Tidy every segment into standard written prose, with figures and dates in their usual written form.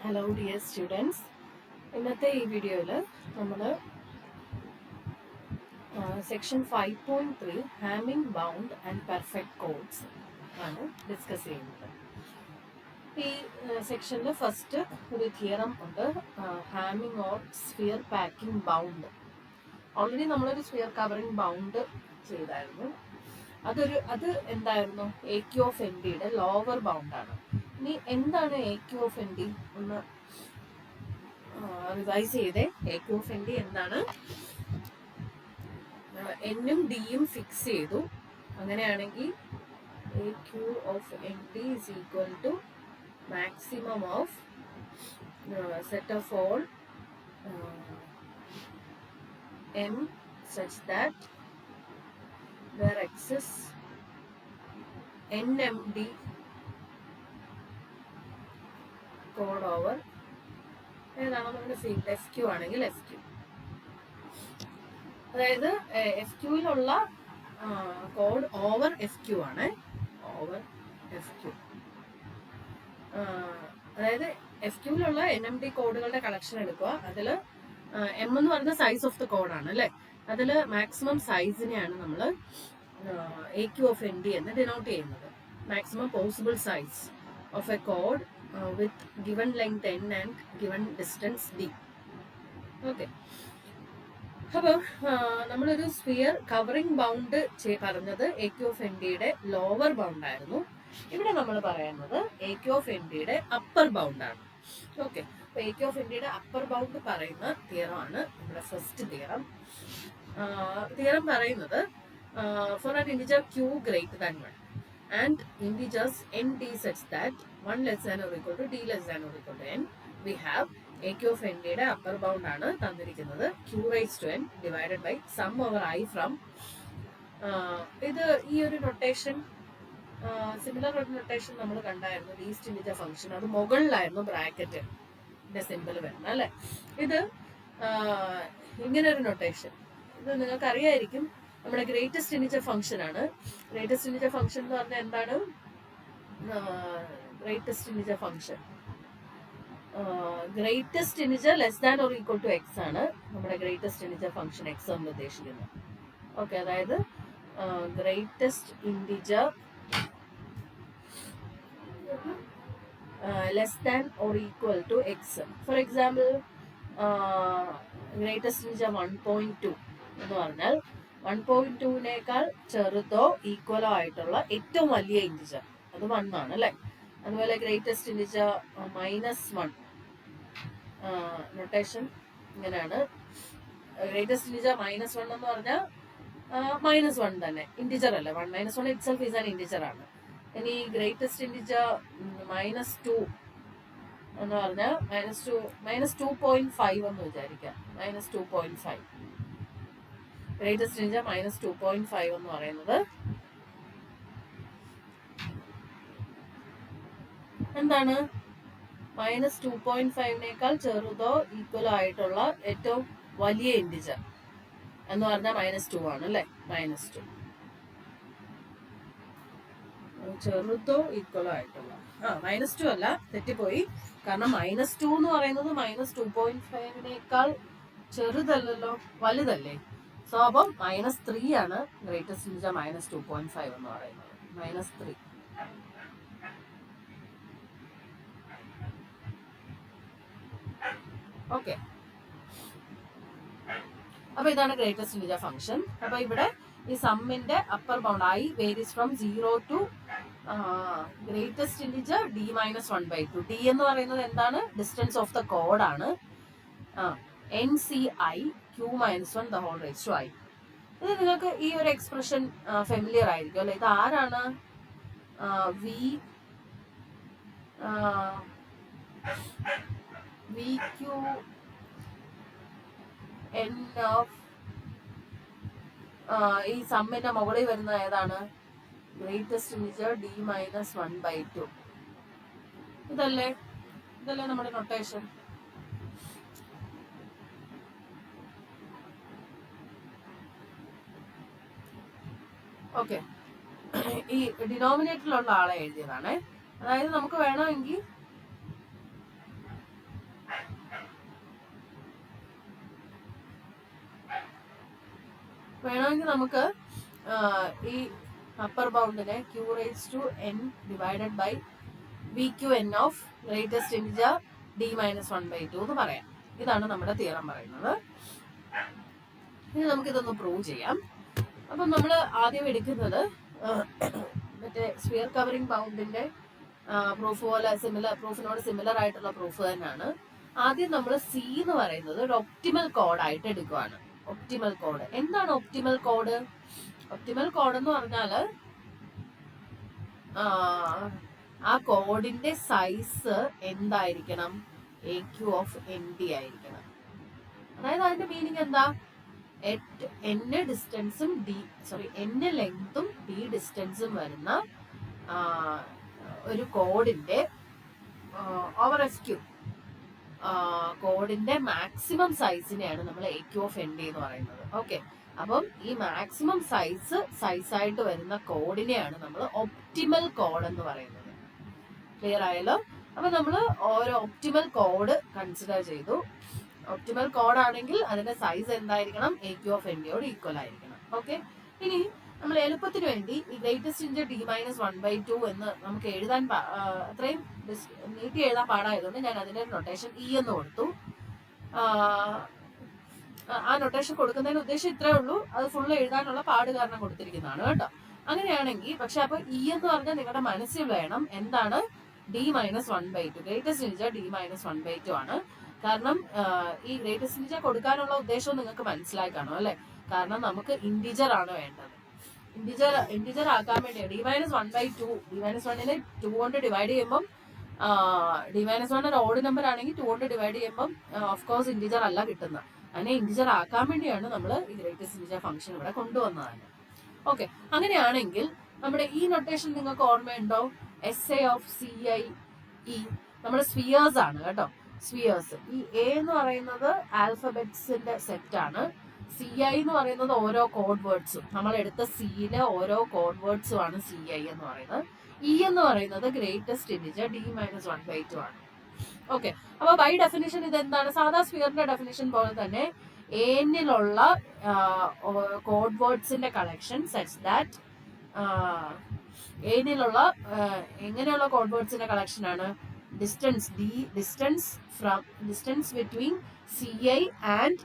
Hello dear students, ഇന്നത്തെ ഈ വീഡിയോയിൽ നമ്മൾ section 5.3 hamming bound and perfect codes ആണ് ഡിസ്കസ് ചെയ്യുന്നത്. ഈ സെക്ഷനിൽ ഫസ്റ്റ് ഒരു തിയറം ഉണ്ട്, hamming or sphere packing bound. Already നമ്മളൊരു സ്ഫിയർ കവറിംഗ് ബൗണ്ട് ചെയ്തായിരുന്നു. അത് എന്തായിരുന്നു? എ ക്യു ഓഫ് എൻ ഡിയുടെ ലോവർ ബൗണ്ടാണ്. ഇനി എന്താണ് A Q of N D ഒന്ന് റിവൈസ് ചെയ്തേ. A Q of N D എന്താണ്? എന്നും ഡിയും ഫിക്സ് ചെയ്തു. അങ്ങനെയാണെങ്കിൽ A Q of N D is equal to maximum of set of all M such that there exists NMD code over ഏതാണോ നമ്മുടെ field F Q ആണെങ്കിൽ F Q. അതായത് F ക്യൂവിലുള്ള കോഡ് ഓവർ എഫ് ക്യു ആണ്. Over F Q, അതായത് F ക്യൂവിലുള്ള NMD കോഡുകളുടെ collection എടുക്കുക. അതിൽ എം എന്ന് പറയുന്ന സൈസ് ഓഫ് ദ കോഡാണ് അല്ലേ. അതിൽ മാക്സിമം സൈസിനെയാണ് നമ്മൾ A Q of N D എന്ന് ഡിനോട്ട് ചെയ്യുന്നത്. Maximum possible size of A code with given length N and given distance D. Okay, അപ്പോൾ നമ്മളൊരു സ്ഫിയർ കവറിംഗ് ബൗണ്ട് പറഞ്ഞത് എ ക്യു ഓഫ് എൻ ഡിയുടെ ലോവർ ബൗണ്ട് ആയിരുന്നു. ഇവിടെ നമ്മൾ പറയുന്നത് എ ക്യു ഓഫ് എൻ ഡിയുടെ അപ്പർ ബൗണ്ടാണ്. ഓക്കെ, അപ്പോൾ എ ക്യു ഓഫ് എൻ ഡിയുടെ അപ്പർ ബൗണ്ട് പറയുന്ന തിയറമാണ് നമ്മുടെ ഫസ്റ്റ് തിയറം. തിയറം പറയുന്നത് for an integer q greater than 1 and integers n d such that 1 less than or equal to d less than or equal to n, we have a q of n യുടെ upper bound ആണ് തന്നിരിക്കുന്നത് q raised to n divided by sum over i from ഇത് ഈ ഒരു notation similar ഒരു notation നമ്മൾ കണ്ടായിരുന്നു least integer function. അത് മുകളിലായിരുന്നു ബ്രാക്കറ്റിന്റെ സിമ്പിൾ വരുന്നത് അല്ലേ. ഇത് ഇങ്ങനെ ഒരു നൊട്ടേഷൻ, ഇത് നിങ്ങൾക്ക് അറിയായിരിക്കും. നമ്മുടെ ഗ്രേറ്റസ്റ്റ് ഇന്റിജർ ഫംഗ്ഷൻ ആണ്. ഗ്രേറ്റസ്റ്റ് ഇന്റിജർ ഫംഗ്ഷൻ എന്ന് പറഞ്ഞാൽ എന്താണ്? Greatest integer function greatest integer less than or equal to X ആണ് നമ്മുടെ ഗ്രേറ്റസ്റ്റ് ഇന്റിജർ ഫംഗ്ഷൻ എക്സ് എന്ന് ഉദ്ദേശിക്കുന്നത്. ഓക്കെ, അതായത് greatest integer less than or equal to X. For example, greatest integer 1.2 എന്ന് പറഞ്ഞാൽ 1.2നേക്കാൾ ചെറുതോ ഈക്വലോ ആയിട്ടുള്ള ഏറ്റവും വലിയ ഇന്റിജർ അത് 1 ആണ് അല്ലേ. അതുപോലെ ഗ്രേറ്റസ്റ്റ് ഇന്റിജർ -1 നൊട്ടേഷൻ ഇങ്ങനെയാണ്. ഗ്രേറ്റസ്റ്റ് ഇന്റിജർ -1 എന്ന് പറഞ്ഞാൽ -1 തന്നെ ഇന്റിജർ അല്ലേ. 1 - 1 ഇറ്റ്സെൽഫ് ഈസ് ആൻ ഇന്റിജർ ആണ്. ഇനി ഗ്രേറ്റസ്റ്റ് ഇന്റിജർ -2 എന്ന് പറഞ്ഞാൽ -2.5 എന്ന് വിചാരിക്കാം. -2.5 ഗ്രേറ്റസ്റ്റ് ഇന്റിജർ -2.5 എന്ന് പറയുന്നത് എന്താണ്? -2.5നേക്കാൾ ചെറുതോ ഈക്വലോ ആയിട്ടുള്ള ഏറ്റവും വലിയ ഇന്റിജർ എന്ന് പറഞ്ഞാൽ -2 ആണ് അല്ലേ. -2 ചെറുതോ ഈക്വലോ ആയിട്ടുള്ള -2 അല്ല, തെറ്റിപ്പോയി. കാരണം -2 എന്ന് പറയുന്നത് -2.5നേക്കാൾ ചെറുതല്ലല്ലോ, വലുതല്ലേ. സോ അപ്പം -3 ആണ് ഗ്രേറ്റസ്റ്റ് ഇന്റിജർ -2.5 എന്ന് പറയുന്നത്. -3. ഓക്കെ, അപ്പൊ ഇതാണ് ഗ്രേറ്റസ്റ്റ് ഇന്റിജർ ഫംഗ്ഷൻ. അപ്പൊ ഇവിടെ ഈ സമ്മിന്റെ upper bound i varies from 0 to greatest integer d - 1/2. d എന്ന് പറയുന്നത് എന്താണ്? ഡിസ്റ്റൻസ് ഓഫ് ദ കോഡ് ആണ്. NCi q - 1 the whole raised to i. ഇത് നിങ്ങൾക്ക് ഈ ഒരു എക്സ്പ്രഷൻ ഫെമിലിയർ ആയിരിക്കും അല്ലെ. ഇത് ആരാണ്? v q n ഓഫ് ഈ സമ്മിന്റെ മുകളിൽ വരുന്ന ഏതാണ്? Greatest integer d - 1/2. ഇതല്ലേ നമ്മുടെ നൊട്ടേഷൻ. ഓക്കെ, ഈ ഡിനോമിനേറ്ററിലുള്ള ആളെ എഴുതിയതാണ്. അതായത് നമുക്ക് വേണമെങ്കിൽ വേണമെങ്കിൽ നമുക്ക് ഈ അപ്പർ ബൗണ്ടിനെ q⁻n divided by VQN of greatest integer d-1/2 എന്ന് പറയാം. ഇതാണ് നമ്മുടെ തിയറം പറയുന്നത്. ഇനി നമുക്കിതൊന്ന് പ്രൂവ് ചെയ്യാം. അപ്പം നമ്മൾ ആദ്യം എടുക്കുന്നത് മറ്റേ സ്ഫിയർ കവറിംഗ് ബൗണ്ടിന്റെ പ്രൂഫ് പോലെ പ്രൂഫിനോട് സിമിലർ ആയിട്ടുള്ള പ്രൂഫ് തന്നെയാണ്. ആദ്യം നമ്മൾ സി എന്ന് പറയുന്നത് ഒരു ഒപ്റ്റിമൽ കോഡായിട്ട് എടുക്കുകയാണ്. ഒപ്റ്റിമൽ കോഡ് എന്താണ്? ഒപ്റ്റിമൽ കോഡ് എന്ന് പറഞ്ഞാല് ആ കോഡിന്റെ സൈസ് എന്തായിരിക്കണം? AQ ഓഫ് ND ആയിരിക്കണം. അതായത് അതിന്റെ മീനിങ് എന്താ? n ഡിസ്റ്റൻസും n ലെങ്തും d ഡിസ്റ്റൻസും വരുന്ന ഒരു കോഡിന്റെ ഓവർ FQ കോഡിന്റെ മാക്സിമം സൈസിനെയാണ് നമ്മൾ AQ ഓഫ് ND എന്ന് പറയുന്നത്. ഓക്കെ, അപ്പം ഈ മാക്സിമം സൈസായിട്ട് വരുന്ന കോഡിനെയാണ് നമ്മൾ ഒപ്റ്റിമൽ കോഡ് എന്ന് പറയുന്നത്. ക്ലിയർ ആയല്ലോ? അപ്പൊ നമ്മൾ ഓരോ ഒപ്റ്റിമൽ കോഡ് കൺസിഡർ ചെയ്തു. ഒപ്റ്റിമൽ കോഡ് ആണെങ്കിൽ അതിന്റെ സൈസ് എന്തായിരിക്കണം? AQ ഓഫ് ND യോട് ഈക്വൽ ആയിരിക്കണം. ഓക്കെ, ഇനി നമ്മൾ എളുപ്പത്തിന് വേണ്ടി ഈ ഗ്രേറ്റസ്റ്റ് ഇന്റിജർ d-1/2 എന്ന് നമുക്ക് എഴുതാൻ അത്രയും നീട്ടി എഴുതാൻ പാടായതുകൊണ്ട് ഞാൻ അതിന്റെ നൊട്ടേഷൻ E എന്ന് കൊടുത്തു. ആ നൊട്ടേഷൻ കൊടുക്കുന്നതിന് ഉദ്ദേശം ഇത്രേ ഉള്ളൂ. അത് ഫുള്ള് എഴുതാനുള്ള പാട് കാരണം കൊടുത്തിരിക്കുന്നതാണ് കേട്ടോ. അങ്ങനെയാണെങ്കിൽ പക്ഷെ അപ്പൊ E എന്ന് പറഞ്ഞാൽ നിങ്ങളുടെ മനസ്സിൽ വേണം എന്താണ്? d-1/2 ഗ്രേറ്റസ്റ്റ് ഇന്റിജർ d-1/2 ആണ്. കാരണം ഈ ഗ്രേറ്റസ്റ്റ് ഇന്റിജർ കൊടുക്കാനുള്ള ഉദ്ദേശവും നിങ്ങൾക്ക് മനസ്സിലായി കാണും അല്ലെ? കാരണം നമുക്ക് ഇന്റിജർ ആണ് വേണ്ടത്. ഇന്റിജർ ആക്കാൻ വേണ്ടി d-1/2 d-1നെ 2 കൊണ്ട് ഡിവൈഡ് ചെയ്യുമ്പോൾ d-1 ഒരു ഓഡ് നമ്പർ ആണെങ്കിൽ 2 കൊണ്ട് ഡിവൈഡ് ചെയ്യുമ്പോൾ ഓഫ് കോഴ്സ് ഇന്റിജർ അല്ല കിട്ടുന്നത്. അതിനെ ഇന്റിജർ ആക്കാൻ വേണ്ടിയാണ് നമ്മൾ ഈ ഗ്രേറ്റസ്റ്റ് ഇന്റിജർ ഫംഗ്ഷൻ ഇവിടെ കൊണ്ടുവന്നത്. ഓക്കെ, അങ്ങനെയാണെങ്കിൽ നമ്മുടെ ഈ നൊട്ടേഷൻ നിങ്ങൾക്ക് ഓർമ്മയുണ്ടോ? SA ഓഫ് CIE നമ്മുടെ സ്ഫിയേഴ്സ് ആണ് കേട്ടോ. സ്ഫിയേഴ്സ് ഈ A എന്ന് പറയുന്നത് ആൽഫബറ്റ്സിന്റെ സെറ്റ് ആണ്. CI എന്ന് പറയുന്നത് ഓരോ കോഡ് വേർഡ്സും, നമ്മൾ എടുത്ത സിയിലെ ഓരോ കോഡ് വേർഡ്സും ആണ് CI എന്ന് പറയുന്നത്. E എന്ന് പറയുന്നത് ഗ്രേറ്റസ്റ്റ് ഇന്റിജർ d-1/2 ആണ്. ഓക്കെ, അപ്പൊ ബൈ ഡെഫിനിഷൻ ഇത് എന്താണ്? സാധാ സ്ഫിയറിന്റെ ഡെഫിനിഷൻ പോലെ തന്നെ ഏനിലുള്ള കോഡ് വേർഡ്സിന്റെ കളക്ഷൻ സച്ച് ദാറ്റ് ഏനിലുള്ള എങ്ങനെയുള്ള കോഡ് വേർഡ്സിന്റെ കളക്ഷൻ ആണ്? Distance between CI and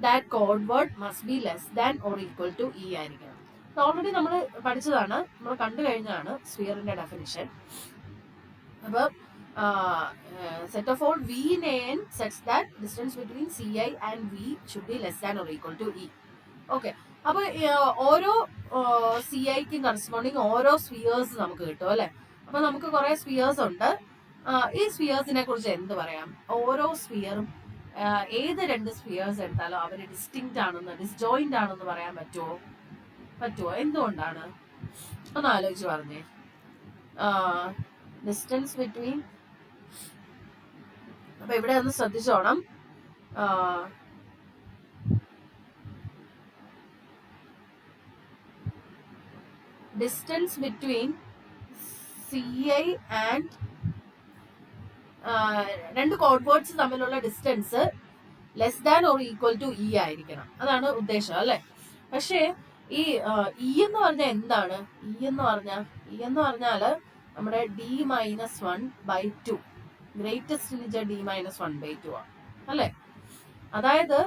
that code word must be less than or equal to E ആയിരിക്കണം. ഓൾറെഡി നമ്മൾ പഠിച്ചതാണ്, നമ്മൾ കണ്ടു കഴിഞ്ഞാണ് സ്ഫിയറിന്റെ ഡെഫിനിഷൻ. അപ്പൊ set of all V in AN such that distance between CI and V should be less than or equal to E. Okay, അപ്പൊ ഓരോ CIക്കും കറസ്പോണ്ടിങ് ഓരോ സ്ഫിയേഴ്സ് നമുക്ക് കിട്ടും അല്ലെ? അപ്പൊ നമുക്ക് കുറെ സ്ഫിയേഴ്സ് ഉണ്ട്. ഈ സ്ഫിയേഴ്സിനെ കുറിച്ച് എന്ത് പറയാം? ഓരോ സ്ഫിയറും ഏത് രണ്ട് സ്ഫിയേഴ്സ് എടുത്താലും അവര് ഡിസ്ജോയിന്റ് ആണെന്ന് പറയാൻ പറ്റുമോ? എന്തുകൊണ്ടാണ്? ഒന്ന് ആലോചിച്ച് പറഞ്ഞേ. ഡിസ്റ്റൻസ് ബിറ്റ്വീൻ, അപ്പൊ ഇവിടെ ഒന്ന് ശ്രദ്ധിച്ചോണം. ഡിസ്റ്റൻസ് ബിറ്റ്വീൻ CI ആൻഡ് രണ്ട് കോഡ് വേർഡ്സ് തമ്മിലുള്ള distance less than or equal to E ആയിരിക്കണം. അതാണ് ഉദ്ദേശം അല്ലെ? പക്ഷേ ഈ E എന്ന് പറഞ്ഞാൽ എന്താണ്? E എന്ന് പറഞ്ഞാല് നമ്മുടെ d-1/2 ഗ്രേറ്റസ്റ്റ് ഇന്റിജർ d-1/2 ആണ് അല്ലെ? അതായത്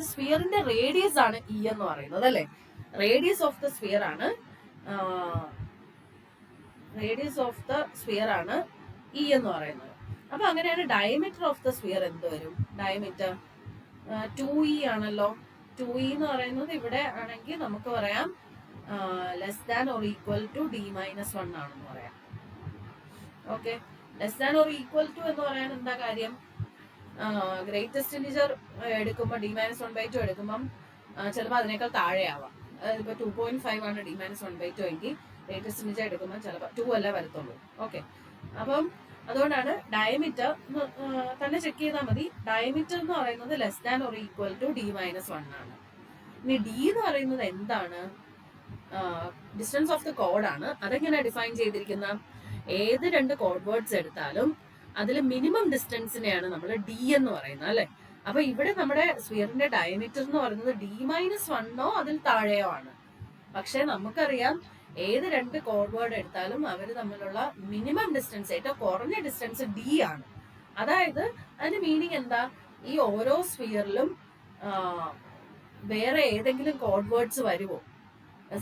സ്ഫിയറിന്റെ റേഡിയസ് ആണ് E എന്ന് പറയുന്നത് അല്ലെ? റേഡിയസ് ഓഫ് ദ സ്ഫിയർ ആണ് E എന്ന് പറയുന്നത്. അപ്പൊ അങ്ങനെയാണ് ഡയമീറ്റർ ഓഫ് ദ സ്ഫിയർ എന്ത് വരും? ഡയമീറ്റർ 2E ആണല്ലോ. 2E എന്ന് പറയുന്നത് ഇവിടെ ആണെങ്കിൽ നമുക്ക് പറയാം less than or equal to d-1 ആണെന്ന് പറയാം. Okay, less than or equal to എന്ന് പറയാൻ എന്താ കാര്യം? ഗ്രേറ്റസ്റ്റ് ഇന്റിജർ എടുക്കുമ്പോൾ d-1/2 എടുക്കുമ്പം ചിലപ്പോൾ അതിനേക്കാൾ താഴെ ആവാം. അതായത് ഇപ്പൊ 2.5 ആണ് d-1/2 എങ്കിൽ ഗ്രേറ്റസ്റ്റ് ഇന്റിജർ എടുക്കുമ്പോൾ ചിലപ്പോൾ 2 അല്ല വരത്തുള്ളൂ. ഓക്കെ, അപ്പം അതുകൊണ്ടാണ് ഡയമീറ്റർ തന്നെ ചെക്ക് ചെയ്താൽ മതി. ഡയമീറ്റർ എന്ന് പറയുന്നത് less than or equal to d-1 ആണ്. ഇനി D എന്ന് പറയുന്നത് എന്താണ്? ഡിസ്റ്റൻസ് ഓഫ് ദ കോഡ് ആണ്. അതെങ്ങനെ ഡിഫൈൻ ചെയ്തിരിക്കുന്ന? ഏത് രണ്ട് കോഡ് വേർഡ്സ് എടുത്താലും അതിൽ മിനിമം ഡിസ്റ്റൻസിനെയാണ് നമ്മൾ D എന്ന് പറയുന്നത് അല്ലെ? അപ്പൊ ഇവിടെ നമ്മുടെ സ്ഫിയറിന്റെ ഡയമീറ്റർ എന്ന് പറയുന്നത് D-1 അതിൽ താഴെയോ ആണ്. പക്ഷെ നമുക്കറിയാം ഏത് രണ്ട് കോർഡ് എടുത്താലും അവർ തമ്മിലുള്ള മിനിമം ഡിസ്റ്റൻസ്, ഏറ്റവും കുറഞ്ഞ ഡിസ്റ്റൻസ് D ആണ്. അതായത് അതിന്റെ മീനിങ് എന്താ, ഈ ഓരോ സ്ഫിയറിലും വേറെ ഏതെങ്കിലും കോഡ് വരുമോ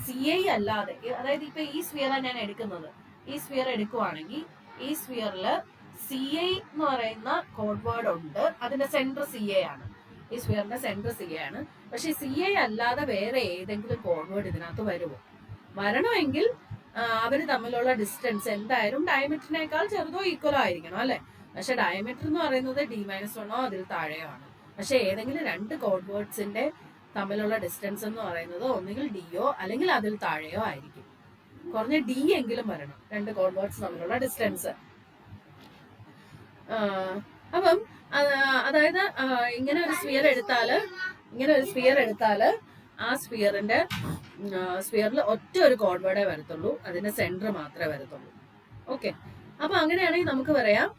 CI അല്ലാതെ. അതായത് ഇപ്പൊ ഈ സ്ഫിയറാണ് ഞാൻ എടുക്കുന്നത്, ഈ സ്ഫിയർ എടുക്കുവാണെങ്കിൽ ഈ സ്ഫിയറിൽ CI എന്ന് പറയുന്ന കോഡ് ഉണ്ട്, അതിന്റെ സെന്റർ CA ആണ്, ഈ സ്ഫിയറിന്റെ സെന്റർ CA ആണ്. പക്ഷെ CI അല്ലാതെ വേറെ ഏതെങ്കിലും കോഡ് ഇതിനകത്ത് വരുമോ? വരണമെങ്കിൽ അവര് തമ്മിലുള്ള ഡിസ്റ്റൻസ് എന്തായാലും ഡയമീറ്ററിനേക്കാൾ ചെറുതോ ഈക്വലോ ആയിരിക്കണം അല്ലെ. പക്ഷെ ഡയമീറ്റർ എന്ന് പറയുന്നത് D-1 അതിൽ താഴെയോ ആണ്. പക്ഷെ ഏതെങ്കിലും രണ്ട് കോഡ് തമ്മിലുള്ള ഡിസ്റ്റൻസ് എന്ന് പറയുന്നത് ഒന്നുകിൽ DO അല്ലെങ്കിൽ അതിൽ താഴെയോ ആയിരിക്കും. കുറഞ്ഞ D എങ്കിലും വരണം രണ്ട് കോഡ് തമ്മിലുള്ള ഡിസ്റ്റൻസ്. അപ്പം അതായത് ഇങ്ങനെ ഒരു സ്ഫിയർ എടുത്താല് ആ സ്ഫിയറിൽ ഒറ്റ ഒരു കോഡ് വരത്തുള്ളൂ, അതിന്റെ സെന്റർ മാത്രമേ വരത്തുള്ളൂ. ഓക്കെ, അപ്പൊ അങ്ങനെയാണെങ്കിൽ നമുക്ക് പറയാം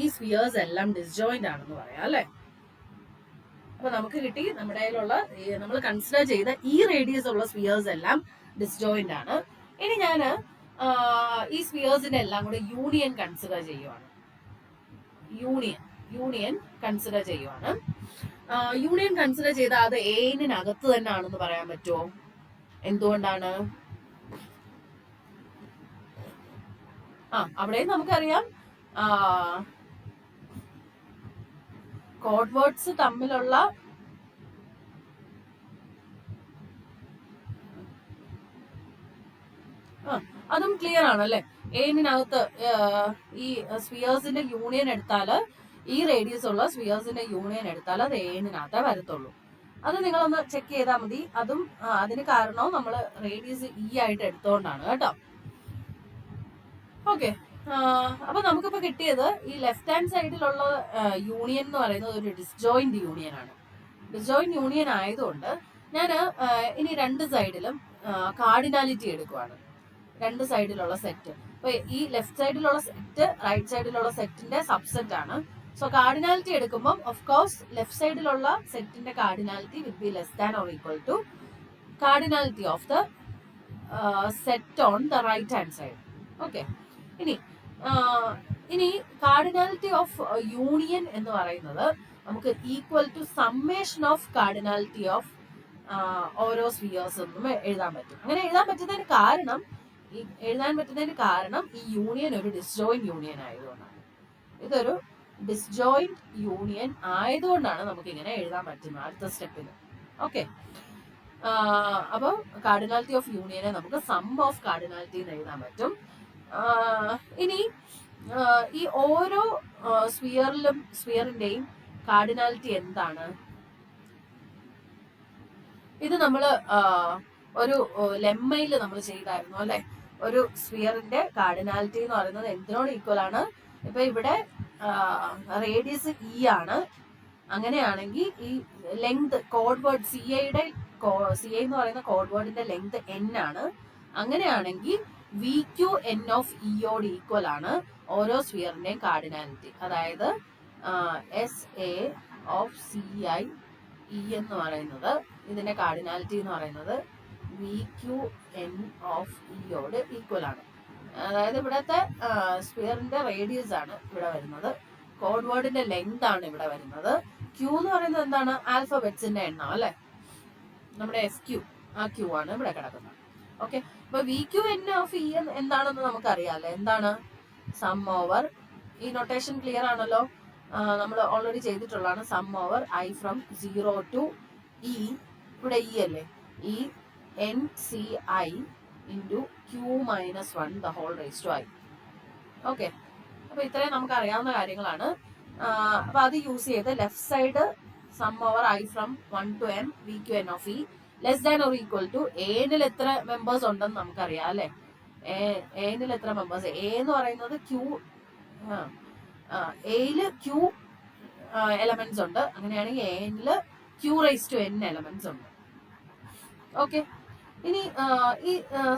ഈ സ്ഫിയേഴ്സ് എല്ലാം ഡിസ്ജോയിന്റ് ആണെന്ന് പറയാം അല്ലെ. അപ്പൊ നമുക്ക് കിട്ടി നമ്മുടെ കയ്യിലുള്ള നമ്മൾ കൺസിഡർ ചെയ്ത ഈ റേഡിയസ് ഉള്ള സ്ഫിയേഴ്സ് എല്ലാം ഡിസ്ജോയിന്റ് ആണ്. ഇനി ഞാൻ ഈ സ്ഫിയേഴ്സിന്റെ എല്ലാം കൂടെ യൂണിയൻ കൺസിഡർ ചെയ്യുവാണ്. യൂണിയൻ കൺസിഡർ ചെയ്താൽ അത് ഏനിനകത്ത് തന്നെ ആണെന്ന് പറയാൻ പറ്റുമോ? എന്തുകൊണ്ടാണ്? അവിടെയും നമുക്കറിയാം കോഡ് വേർഡ്സ് തമ്മിലുള്ള അതും ക്ലിയർ ആണല്ലേ. ഏനിനകത്ത് ഈ സ്ഫിയേഴ്സിന്റെ യൂണിയൻ എടുത്താല്, ഈ റേഡിയസ് ഉള്ള സ്ഫിയേഴ്സിന്റെ യൂണിയൻ എടുത്താൽ അത് ഏനിനകത്തേ വരത്തുള്ളൂ. അത് നിങ്ങളൊന്ന് ചെക്ക് ചെയ്താൽ മതി. അതും അതിന് കാരണവും നമ്മൾ റേഡിയസ് ആയിട്ട് എടുത്തോണ്ടാണ് കേട്ടോ. ഓക്കെ, അപ്പൊ നമുക്കിപ്പോ കിട്ടിയത് ഈ ലെഫ്റ്റ് ഹാൻഡ് സൈഡിലുള്ള യൂണിയൻ എന്ന് പറയുന്നത് ഒരു ഡിസ്ജോയിന്റ് യൂണിയൻ ആണ്. ഡിസ്ജോയിന്റ് യൂണിയൻ ആയതുകൊണ്ട് ഞാൻ ഇനി രണ്ട് സൈഡിലും കാർഡിനാലിറ്റി എടുക്കുവാണ്. രണ്ട് സൈഡിലുള്ള സെറ്റ്. അപ്പൊ ഈ ലെഫ്റ്റ് സൈഡിലുള്ള സെറ്റ് റൈറ്റ് സൈഡിലുള്ള സെറ്റിന്റെ സബ്സെറ്റ് ആണ്. സോ കാർഡിനാലിറ്റി എടുക്കുമ്പോൾ ഓഫ് കോഴ്സ് ലെഫ്റ്റ് സൈഡിലുള്ള സെറ്റിന്റെ cardinality will be less than or equal to cardinality of the set on the right hand side. Okay, ഇനി കാർഡിനാലിറ്റി ഓഫ് യൂണിയൻ എന്ന് പറയുന്നത് നമുക്ക് equal to summation of cardinality of ഓരോ spheres എന്നും എഴുതാൻ പറ്റും. അങ്ങനെ എഴുതാൻ പറ്റുന്നതിന് കാരണം ഈ യൂണിയൻ ഒരു ഡിസ്ജോയിന്റ് യൂണിയൻ ആയതുകൊണ്ടാണ്. ഇതൊരു ഡിസ്ജോയിന്റ് യൂണിയൻ ആയതുകൊണ്ടാണ് നമുക്ക് ഇങ്ങനെ എഴുതാൻ പറ്റുന്നത് അടുത്ത സ്റ്റെപ്പിൽ. ഓക്കെ, അപ്പൊ കാർഡിനാലിറ്റി ഓഫ് യൂണിയനെ നമുക്ക് സം ഓഫ് കാർഡിനാലിറ്റി എന്ന് എഴുതാൻ പറ്റും. ഇനി ഈ ഓരോ സ്ഫിയറിന്റെയും കാർഡിനാലിറ്റി എന്താണ്? ഇത് നമ്മള് ഒരു ലെമ്മയിൽ നമ്മൾ ചെയ്തായിരുന്നു അല്ലെ. ഒരു സ്ഫിയറിന്റെ കാർഡിനാലിറ്റി എന്ന് പറയുന്നത് എന്തിനോട് ഈക്വൽ ആണ്? ഇപ്പൊ ഇവിടെ റേഡിയസ് ആണ്. അങ്ങനെയാണെങ്കിൽ ഈ ലെങ്ത് കോഡ് വേർഡ് CI എന്ന് പറയുന്ന കോഡ് വേർഡിന്റെ ലെങ്ത് N ആണ്. അങ്ങനെയാണെങ്കിൽ VQN ഓഫ് ഇയോട് ഈക്വൽ ആണ് ഓരോ സ്ഫിയറിന്റെയും കാർഡിനാലിറ്റി. അതായത് SA ഓഫ് CI എന്ന് പറയുന്നത്, ഇതിന്റെ കാർഡിനാലിറ്റി എന്ന് പറയുന്നത് VQN ഓഫ് ഇയോട് ഈക്വൽ ആണ്. അതായത് ഇവിടത്തെ സ്ഫിയറിന്റെ റേഡിയസ് ആണ് ഇവിടെ വരുന്നത്, കോഡ് വേർഡിന്റെ ലെങ്ത് ആണ് ഇവിടെ വരുന്നത്. Q എന്ന് പറയുന്നത് എന്താണ്? ആൽഫബറ്റ്സിന്റെ എണ്ണം അല്ലെ, നമ്മുടെ SQ, ആ Q ആണ് ഇവിടെ കിടക്കുന്നത്. ഓക്കെ, അപ്പൊ VQN ഓഫ് E എന്താണെന്ന് നമുക്കറിയാം അല്ലെ. എന്താണ്? സം ഓവർ, ഈ നൊട്ടേഷൻ ക്ലിയർ ആണല്ലോ, നമ്മൾ ഓൾറെഡി ചെയ്തിട്ടുള്ളതാണ്. Sum over I from 0 to E, ഇവിടെ E അല്ലേ, E NCI into Q minus 1 the whole raised to I. ഓക്കെ, അപ്പൊ ഇത്രയും നമുക്ക് അറിയാവുന്ന കാര്യങ്ങളാണ്. അപ്പൊ അത് യൂസ് ചെയ്ത് left side sum over I from 1 to M VQN of E less than or equal to ഏനിൽ എത്ര മെമ്പേഴ്സ് ഉണ്ടെന്ന് നമുക്കറിയാം അല്ലെ. ഏനിൽ എത്ര മെമ്പേഴ്സ്? എ എന്ന് പറയുന്നത് എയില് Q എലമെന്റ്സ് ഉണ്ട്. അങ്ങനെയാണെങ്കിൽ ഏനില് Q raise to N elements ഉണ്ട്. ഓക്കെ, ഇനി ഈ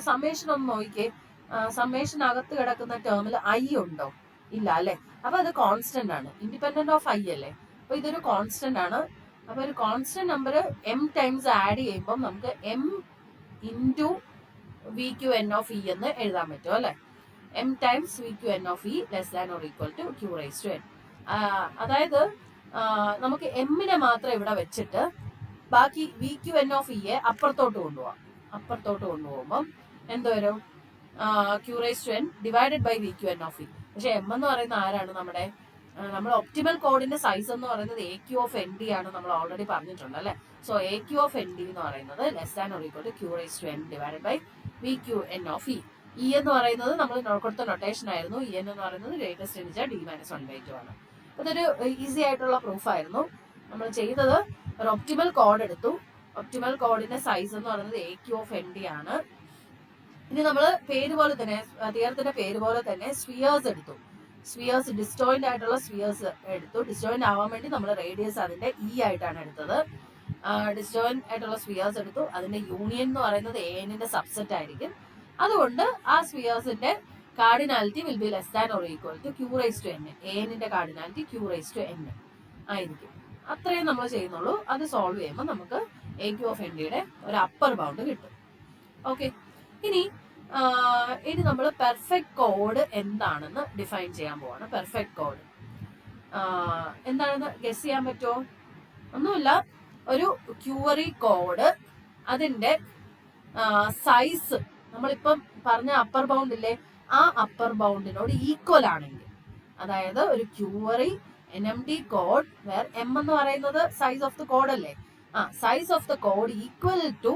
സമ്മേഷൻ ഒന്ന് നോക്കിക്കേ. സമ്മേഷൻ അകത്ത് കിടക്കുന്ന ടേമിൽ I ഉണ്ടോ? ഇല്ല അല്ലെ. അപ്പൊ അത് കോൺസ്റ്റന്റ് ആണ്, ഇൻഡിപെൻഡന്റ് ഓഫ് I അല്ലേ. അപ്പൊ ഇതൊരു കോൺസ്റ്റന്റ് ആണ്. അപ്പൊ ഒരു constant number m times add ചെയ്യുമ്പോൾ നമുക്ക് m into V Q N of E എന്ന് എഴുതാൻ പറ്റും അല്ലെ. m times V Q N of E less than or equal to Q raise to n. അതായത് നമുക്ക് എമ്മിനെ മാത്രം ഇവിടെ വെച്ചിട്ട് ബാക്കി വി ക്യു എൻ ഓഫ് ഇയെ അപ്പുറത്തോട്ട് കൊണ്ടുപോകാം. അപ്പുറത്തോട്ട് കൊണ്ടുപോകുമ്പോൾ എന്ത് വരും? Q raise to n divided by V Q N of E. പക്ഷെ എം എന്ന് പറയുന്ന ആരാണ്? നമ്മുടെ ഒപ്റ്റിമൽ കോഡിന്റെ സൈസ് എന്ന് പറയുന്നത് A Q of N D ആണ്. നമ്മൾ ഓൾറെഡി പറഞ്ഞിട്ടുണ്ട് അല്ലെ. So A Q of N D എന്ന് പറയുന്നത് less than or equal to Q raise to n divided by V Q N of E. E എന്ന് പറയുന്നത് നമ്മൾ കൊടുത്ത നൊട്ടേഷൻ ആയിരുന്നു. ഇ എന്ന് പറയുന്നത് ഗ്രേറ്റസ്റ്റ് ഇന്റിജർ d - 1/2 ആണ്. അതൊരു ഈസി ആയിട്ടുള്ള പ്രൂഫ് ആയിരുന്നു. നമ്മൾ ചെയ്തത് ഒരു ഒപ്റ്റിമൽ കോഡ് എടുത്തു. ഒപ്റ്റിമൽ കോഡിന്റെ സൈസ് എന്ന് പറയുന്നത് A Q of N D ആണ്. ഇനി നമ്മൾ പേര് പോലെ തന്നെ, തിയറത്തിന്റെ പേര് പോലെ തന്നെ സ്ഫിയേഴ്സ് എടുത്തു. സ്ഫിയേഴ്സ് ഡിസ്റ്റോയിന്റ് ആയിട്ടുള്ള സ്ഫിയേഴ്സ് എടുത്തു. ഡിസ്റ്റോയിന്റ് ആവാൻ വേണ്ടി നമ്മൾ റേഡിയസ് അതിന്റെ ഇ ആയിട്ടാണ് എടുത്തത്. ഡിസ്റ്റോയിന്റ് ആയിട്ടുള്ള സ്ഫിയേഴ്സ് എടുത്തു. അതിന്റെ യൂണിയൻ എന്ന് പറയുന്നത് എന്റെ സബ്സെറ്റ് ആയിരിക്കും. അതുകൊണ്ട് ആ സ്ഫിയേഴ്സിന്റെ cardinality will be less than or equal to Q raise to n. എന്റെ cardinality q raise to n ആയിരിക്കും. അത്രയും നമ്മൾ ചെയ്യുന്നുള്ളൂ. അത് സോൾവ് ചെയ്യുമ്പോൾ നമുക്ക് എ ക്യൂ ഓഫ് എൻ ഡിയുടെ ഒരു അപ്പർ ബൗണ്ട് കിട്ടും. ഓക്കെ, ഇനി നമ്മൾ പെർഫെക്റ്റ് കോഡ് എന്താണെന്ന് ഡിഫൈൻ ചെയ്യാൻ പോവാണ്. പെർഫെക്റ്റ് കോഡ് എന്താണെന്ന് ഗസ് ചെയ്യാൻ പറ്റുമോ? ഒന്നുമില്ല, ഒരു ക്യൂവറി കോഡ് അതിന്റെ സൈസ് നമ്മളിപ്പം പറഞ്ഞ അപ്പർ ബൗണ്ട് ഇല്ലേ, ആ അപ്പർ ബൗണ്ടിനോട് ഈക്വൽ ആണെങ്കിൽ, അതായത് ഒരു ക്യൂവറി NMD കോഡ് വേർ m എന്ന് പറയുന്നത് സൈസ് ഓഫ് ദ കോഡ് അല്ലേ, size of the code equal to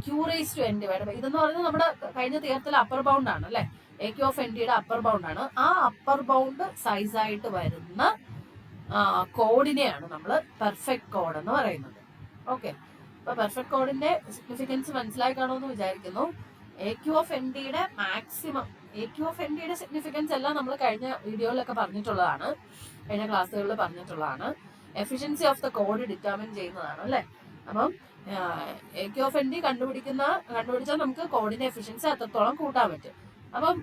Q raise to n divide by, ഇതെന്ന് പറയുന്നത് നമ്മുടെ കഴിഞ്ഞ തീയറത്തിലെ അപ്പർ ബൗണ്ട് ആണ് അല്ലെ, എ ക്യൂ ഓഫ് എൻ ഡിയുടെ അപ്പർ ബൗണ്ട് ആണ്. ആ അപ്പർ ബൗണ്ട് സൈസ് ആയിട്ട് വരുന്ന കോഡിനെയാണ് നമ്മൾ പെർഫെക്റ്റ് കോഡ് എന്ന് പറയുന്നത്. ഓക്കെ, അപ്പൊ പെർഫെക്റ്റ് കോഡിന്റെ സിഗ്നിഫിക്കൻസ് മനസ്സിലായി കാണുമെന്ന് വിചാരിക്കുന്നു. എ ക്യൂ ഓഫ് എൻ ഡിയുടെ maximum, A Q of N ഡിയുടെ സിഗ്നിഫിക്കൻസ് എല്ലാം നമ്മൾ കഴിഞ്ഞ വീഡിയോയിലൊക്കെ പറഞ്ഞിട്ടുള്ളതാണ്, കഴിഞ്ഞ ക്ലാസ്സുകളിൽ പറഞ്ഞിട്ടുള്ളതാണ്. Efficiency of the code determine ചെയ്യുന്നതാണ് അല്ലെ. അപ്പം A Q of N D കണ്ടുപിടിച്ചാൽ നമുക്ക് കോഡിന്റെ എഫിഷ്യൻസി അത്രത്തോളം കൂട്ടാൻ പറ്റും. അപ്പം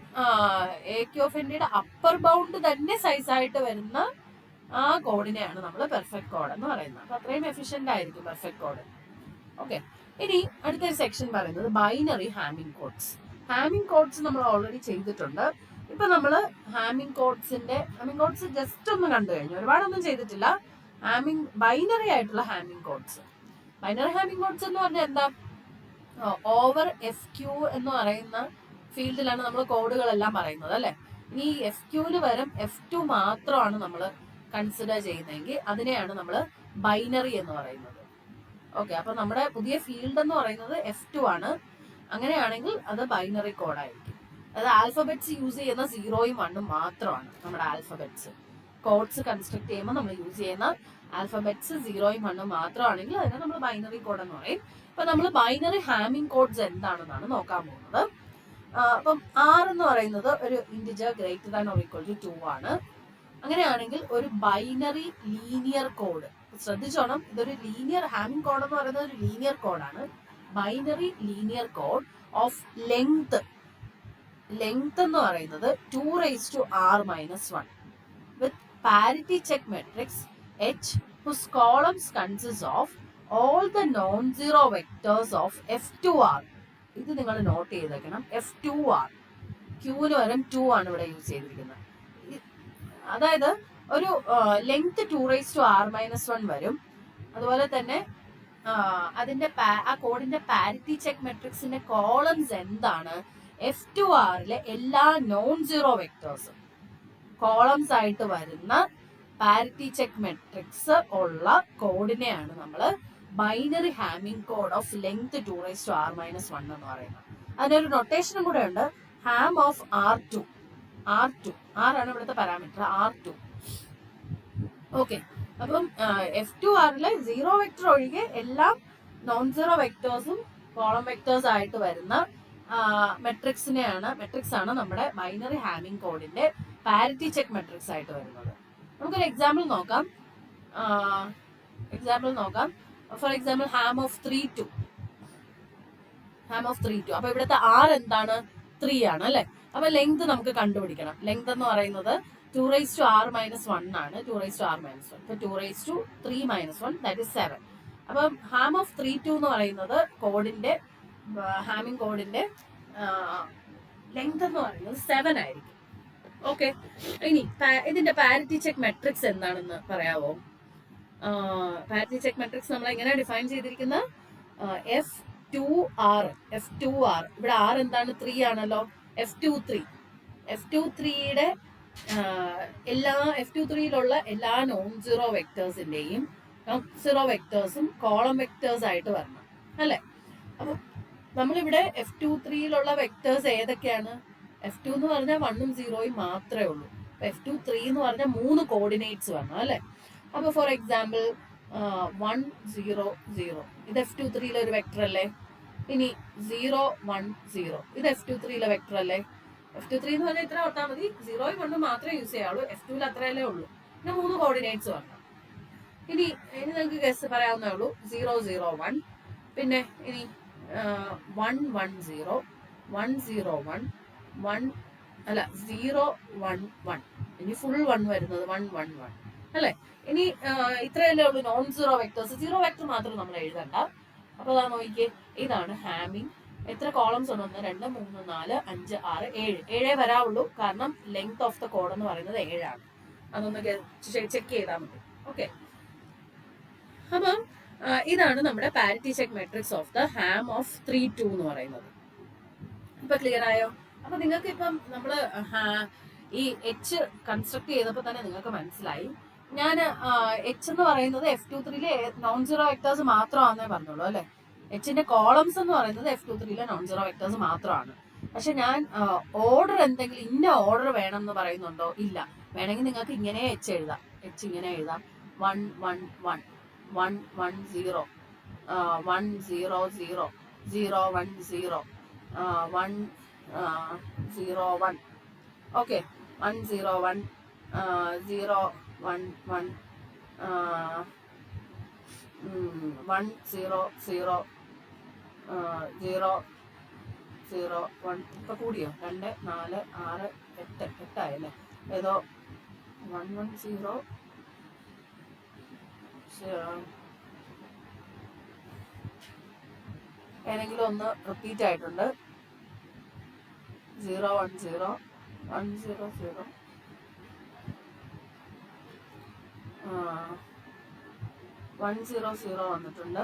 എ ക്യൂ ഓഫ് എൻ ഡിയുടെ അപ്പർ ബൗണ്ട് തന്നെ സൈസ് ആയിട്ട് വരുന്ന ആ കോഡിനെയാണ് നമ്മൾ പെർഫെക്റ്റ് കോഡ് എന്ന് പറയുന്നത്. അപ്പൊ അത്രയും എഫിഷ്യന്റ് ആയിരിക്കും പെർഫെക്റ്റ് കോഡ്. ഓക്കെ, ഇനി അടുത്തൊരു സെക്ഷൻ പറയുന്നത് binary hamming codes. Hamming codes നമ്മൾ ഓൾറെഡി ചെയ്തിട്ടുണ്ട്. ഇപ്പൊ നമ്മള് ഹാമിംഗ് കോഡ്സ് ജസ്റ്റ് ഒന്ന് കണ്ടു കഴിഞ്ഞു, ഒരുപാടൊന്നും ചെയ്തിട്ടില്ല. ബൈനറി ആയിട്ടുള്ള hamming codes. Binary hamming codes എന്ന് പറഞ്ഞാൽ എന്താ? ഓവർ എഫ് ക്യൂ എന്ന് പറയുന്ന ഫീൽഡിലാണ് നമ്മൾ കോഡുകളെല്ലാം പറയുന്നത് അല്ലെ. ഇനി എഫ് ക്യൂല് വരും F2 മാത്രമാണ് നമ്മൾ കൺസിഡർ ചെയ്യുന്നതെങ്കിൽ അതിനെയാണ് നമ്മൾ ബൈനറി എന്ന് പറയുന്നത്. ഓക്കെ, അപ്പൊ നമ്മുടെ പുതിയ ഫീൽഡ് എന്ന് പറയുന്നത് F2 ആണ്. അങ്ങനെയാണെങ്കിൽ അത് ബൈനറി കോഡായിരിക്കും. അത് ആൽഫബറ്റ്സ് യൂസ് ചെയ്യുന്ന 0ഉം 1ഉം മാത്രമാണ് നമ്മുടെ ആൽഫബറ്റ്സ്. കോഡ്സ് കൺസ്ട്രക്ട് ചെയ്യുമ്പോൾ നമ്മൾ യൂസ് ചെയ്യുന്ന ആൽഫബറ്റ്സ് 0ഉം 1ഉം മാത്രമാണെങ്കിൽ അതിനെ നമ്മൾ ബൈനറി കോഡ് എന്ന് പറയും. ഇപ്പൊ നമ്മൾ ബൈനറി ഹാമിംഗ് കോഡ്സ് എന്താണെന്നാണ് നോക്കാൻ പോകുന്നത്. അപ്പം R എന്ന് പറയുന്നത് ഒരു integer greater than or equal to 2 ആണ്. അങ്ങനെയാണെങ്കിൽ ഒരു ബൈനറി ലീനിയർ കോഡ്, ശ്രദ്ധിച്ചോണം, ഇതൊരു ലീനിയർ ഹാമിംഗ് കോഡ് എന്ന് പറയുന്നത് ഒരു ലീനിയർ കോഡാണ്. Binary linear code of length എന്ന് പറയുന്നത് 2 raised to r minus 1 with parity check matrix H whose columns consist of all the non-zero vectors of F2R. ഇത് നിങ്ങൾ നോട്ട് ചെയ്തേക്കണം, F2R. ക്യൂവിന് വരും 2 ആണ് ഇവിടെ യൂസ് ചെയ്തിരിക്കുന്നത്. അതായത് ഒരു length 2 raised to r minus 1 വരും. അതുപോലെ തന്നെ അതിന്റെ ആ കോഡിന്റെ പാരിറ്റി ചെക്ക് മെട്രിക്സിന്റെ കോളംസ് എന്താണ്? F2Rലെ എല്ലാ നോൺ സീറോ വെക്ടേഴ്സും കോളംസ് ആയിട്ട് വരുന്ന പാരിറ്റി ചെക്ക് മെട്രിക്സ് ഉള്ള കോഡിനെയാണ് നമ്മൾ binary Hamming code of length 2 raised to r minus 1 എന്ന് പറയുന്നത്. അതിനൊരു നൊട്ടേഷനും കൂടെ ഉണ്ട്, ഹാം ഓഫ് R2. R ആണ് ഇവിടുത്തെ പാരാമീറ്റർ, R2. ഓക്കെ, അപ്പം F2Rലെ 0 വെക്ടർ ഒഴികെ എല്ലാ നോൺ സീറോ വെക്ടേഴ്സും കോളം വെക്ടേഴ്സ് ആയിട്ട് വരുന്ന മെട്രിക്സ് ആണ് നമ്മുടെ ബൈനറി ഹാമിംഗ് കോഡിന്റെ പാരിറ്റി ചെക്ക് മെട്രിക്സ് ആയിട്ട് വരുന്നത്. നമുക്കൊരു എക്സാമ്പിൾ നോക്കാം. For example ham of 3 2. അപ്പൊ ഇവിടുത്തെ R എന്താണ്? 3 ആണ് അല്ലെ. അപ്പൊ ലെങ്ത് നമുക്ക് കണ്ടുപിടിക്കണം. ലെങ്ത് എന്ന് പറയുന്നത് 2⁻r−1 ആണ്. 2⁻r−1. ഇപ്പൊ 2⁻3−1 ദാറ്റ് ഇസ് 7. അപ്പം ഹാം ഓഫ് 32 എന്ന് പറയുന്നത് കോഡിന്റെ ഹാമിംഗ് കോഡിന്റെ ലെങ്ത് എന്ന് പറയുന്നത് 7 ആയിരിക്കും. ഓക്കെ, ഇനി ഇതിന്റെ പാരിറ്റി ചെക്ക് മെട്രിക്സ് എന്താണെന്ന് പറയാവോ? പാരിറ്റി ചെക്ക് മെട്രിക്സ് നമ്മൾ എങ്ങനെയാണ് ഡിഫൈൻ ചെയ്തിരിക്കുന്നത്? F2R. ഇവിടെ R എന്താണ്? 3 ആണല്ലോ. F23യുടെ F23യിലുള്ള എല്ലാ നോൺ സീറോ വെക്ടേഴ്സിന്റെയും സീറോ വെക്ടേഴ്സും കോളം വെക്ടേഴ്സ് ആയിട്ട് വരണം, അല്ലെ? അപ്പൊ നമ്മളിവിടെ F23യിലുള്ള വെക്ടേഴ്സ് ഏതൊക്കെയാണ്? F2 എന്ന് പറഞ്ഞാൽ 1ഉം 0ഉം മാത്രമേ ഉള്ളൂ. F23 എന്ന് പറഞ്ഞാൽ 3 കോർഡിനേറ്റ്സ് വരണം, അല്ലെ? അപ്പൊ ഫോർ എക്സാമ്പിൾ 1 0 0 ഇത് F23യിലെ ഒരു വെക്ടർ അല്ലേ? ഇനി 0 1 0 ഇത് F23യിലെ വെക്ടർ അല്ലേ? F23 എന്ന് പറഞ്ഞാൽ ഇത്ര ഓർത്താൽ മതി, 0ഉം 1ഉം മാത്രമേ യൂസ് ചെയ്യാവുള്ളൂ. F2ൽ അത്രയല്ലേ ഉള്ളൂ. പിന്നെ 3 കോർഡിനേറ്റ്സ് വരണം. ഇനി നിങ്ങൾക്ക് ഗസ് പറയാവുന്നേ ഉള്ളൂ. 0 0 1, പിന്നെ ഇനി 1 1 0 1 0 1 1 അല്ല 0 1 1, ഇനി ഫുൾ 1 വരുന്നത് 1 1 1, അല്ലെ? ഇനി ഇത്രയല്ലേ ഉള്ളൂ non zero vectors. Zero vector മാത്രം നമ്മൾ എഴുതണ്ട. അപ്പൊ അതാ നോക്കിയേ, ഇതാണ് ഹാമിങ്. എത്ര കോളംസ് ഉണ്ട്? 1 2 3 4 5 6 7. 7 വരാവുള്ളൂ, കാരണം ലെങ്ത് ഓഫ് ദ കോഡ് എന്ന് പറയുന്നത് 7 ആണ്. അതൊന്ന് ചെക്ക് ചെയ്താൽ മതി. ഓക്കെ, അപ്പം ഇതാണ് നമ്മുടെ parity check matrix of the Ham of 32 എന്ന് പറയുന്നത്. ഇപ്പൊ ക്ലിയർ ആയോ? അപ്പൊ നിങ്ങൾക്ക് ഇപ്പം നമ്മള് ഈ എച്ച് കൺസ്ട്രക്ട് ചെയ്തപ്പോ തന്നെ നിങ്ങൾക്ക് മനസ്സിലായി. ഞാൻ എച്ച് എന്ന് പറയുന്നത് F23യിലെ നോൺ സീറോ വെക്ടേഴ്സ് മാത്രമാണെന്നേ പറഞ്ഞോളൂ, അല്ലെ? എച്ചിന്റെ കോളംസ് എന്ന് പറയുന്നത് F23യിലെ നോൺ സീറോ വെക്ടേഴ്സ് മാത്രമാണ്. പക്ഷെ ഞാൻ ഓർഡർ എന്തെങ്കിലും ഇന്ന ഓർഡർ വേണം എന്ന് പറയുന്നുണ്ടോ? ഇല്ല. വേണമെങ്കിൽ നിങ്ങൾക്ക് ഇങ്ങനെ എച്ച് എഴുതാം. എച്ച് ഇങ്ങനെ എഴുതാം: 1 1 1 1 1 0 1 0 0 0 1 0 1 0 1. ഓക്കെ, 1 0 1 0 1 1 1 0 0 0 0 1. ഇപ്പൊ കൂടിയോ? 2 4 6 8 8 ആയല്ലേ? ഏതോ 1 1 0 ഏതെങ്കിലും ഒന്ന് റിപ്പീറ്റ് ആയിട്ടുണ്ട്. 0 1 0 1 0 0 1 0 0 വന്നിട്ടുണ്ട്.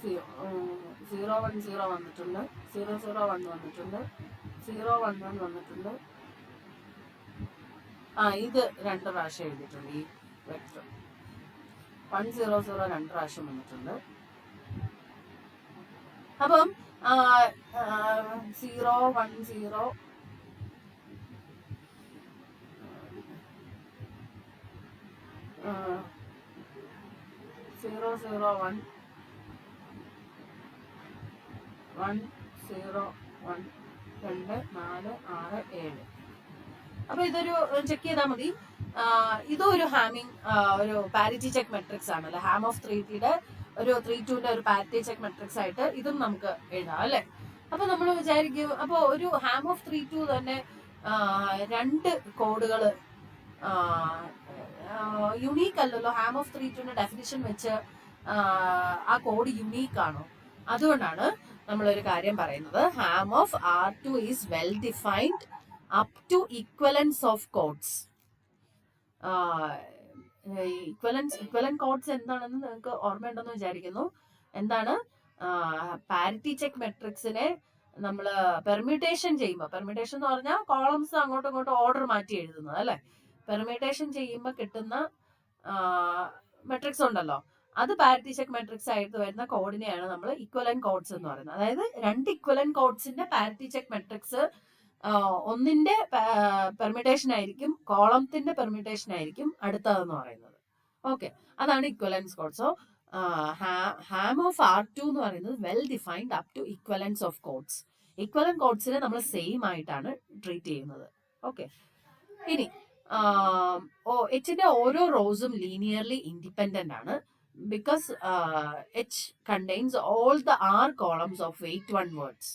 0 1 0 വന്നിട്ടുണ്ട്. 0 0 1 വന്നിട്ടുണ്ട്. 0 1 1 വന്നിട്ടുണ്ട്. ഇത് 2 പ്രാവശ്യം എഴുതിയിട്ടുണ്ട്. ഈ വെക്ടർ 1 0 0 2 പ്രാവശ്യം വന്നിട്ടുണ്ട്. അപ്പം 0 1 0 0 0 1 1 0 1 2 4 6 7. അപ്പൊ ഇതൊരു ചെക്ക് ചെയ്താൽ മതി. ഇതും ഒരു ഹാമിങ് ഒരു പാരിറ്റി ചെക്ക് മെട്രിക്സ് ആണല്ലോ. ഹാം ഓഫ് 3യുടെ ഒരു 32ന്റെ ഒരു പാരിറ്റി ചെക്ക് മെട്രിക്സ് ആയിട്ട് ഇതും നമുക്ക് എഴുതാം, അല്ലെ? അപ്പൊ നമ്മൾ വിചാരിക്കും, അപ്പൊ ഒരു ഹാം ഓഫ് 32 തന്നെ 2 കോഡുകൾ യുണീക്ക് അല്ലല്ലോ. ഹാം ഓഫ് 32ന്റെ ഡെഫിനിഷൻ വെച്ച് ആ കോഡ് യുണീക്ക് ആണോ? അതുകൊണ്ടാണ് നമ്മളൊരു കാര്യം പറയുന്നത്. Ham of R2 is well defined up to equivalence of codes. Equivalent codes എന്താണെന്ന് നിങ്ങൾക്ക് ഓർമ്മയുണ്ടെന്ന് വിചാരിക്കുന്നു. എന്താണ്? പാരിറ്റി ചെക്ക് മെട്രിക്സിനെ നമ്മൾ പെർമ്യൂട്ടേഷൻ ചെയ്യുമ്പോൾ, പെർമ്യൂട്ടേഷൻ എന്ന് പറഞ്ഞാൽ കോളംസ് അങ്ങോട്ടും ഇങ്ങോട്ടും ഓർഡർ മാറ്റി എഴുതുന്നത്, അല്ലെ? പെർമ്യൂട്ടേഷൻ ചെയ്യുമ്പോൾ കിട്ടുന്ന മെട്രിക്സ് ഉണ്ടല്ലോ, അത് പാരിറ്റി ചെക്ക് മെട്രിക്സ് ആയിട്ട് വരുന്ന കോഡിനെയാണ് നമ്മൾ ഇക്വലന്റ് കോഡ്സ് എന്ന് പറയുന്നത്. അതായത് 2 ഇക്വലന്റ് കോഡ്സിന്റെ പാരിറ്റി ചെക്ക് മെട്രിക്സ് ഒന്നിന്റെ പെർമ്യൂട്ടേഷൻ ആയിരിക്കും, കോളത്തിന്റെ പെർമ്യൂട്ടേഷൻ ആയിരിക്കും അടുത്തതെന്ന് പറയുന്നത്. ഓക്കെ, അതാണ് equivalence code. So Ham of R2 എന്ന് പറയുന്നത് well defined up to equivalence of codes. Equivalent കോഡ്സിനെ നമ്മൾ സെയിം ആയിട്ടാണ് ട്രീറ്റ് ചെയ്യുന്നത്. ഓക്കെ, ഇനി എച്ചിന്റെ ഓരോ റോസും ലീനിയർലി ഇൻഡിപെൻഡന്റ് ആണ്. Because H contains all the R columns of weight 1 words.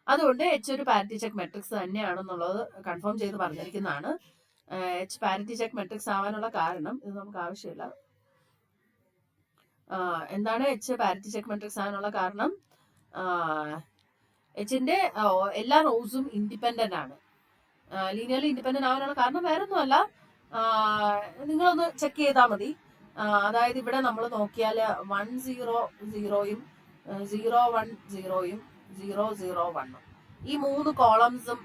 അതുകൊണ്ട് എച്ച് ഒരു പാരിറ്റി ചെക്ക് മെട്രിക്സ് തന്നെയാണെന്നുള്ളത് കൺഫേം ചെയ്ത് പറഞ്ഞിരിക്കുന്നതാണ്. എച്ച് പാരിറ്റി ചെക്ക് മെട്രിക്സ് ആവാനുള്ള കാരണം ഇത് നമുക്ക് ആവശ്യമില്ല. എന്താണ് എച്ച് പാരിറ്റി ചെക്ക് മെട്രിക്സ് ആവാനുള്ള കാരണം? എച്ചിന്റെ എല്ലാ റോസും ഇൻഡിപെൻഡന്റ് ആണ്. ലീനിയർലി ഇൻഡിപെൻഡന്റ് ആവാനുള്ള കാരണം വേറെ ഒന്നുമല്ല, നിങ്ങളൊന്ന് ചെക്ക് ചെയ്താൽ മതി. അതായത് ഇവിടെ നമ്മൾ നോക്കിയാൽ 1 0 0യും 0 1 0യും 0 0 1 ഈ 3 കോളംസും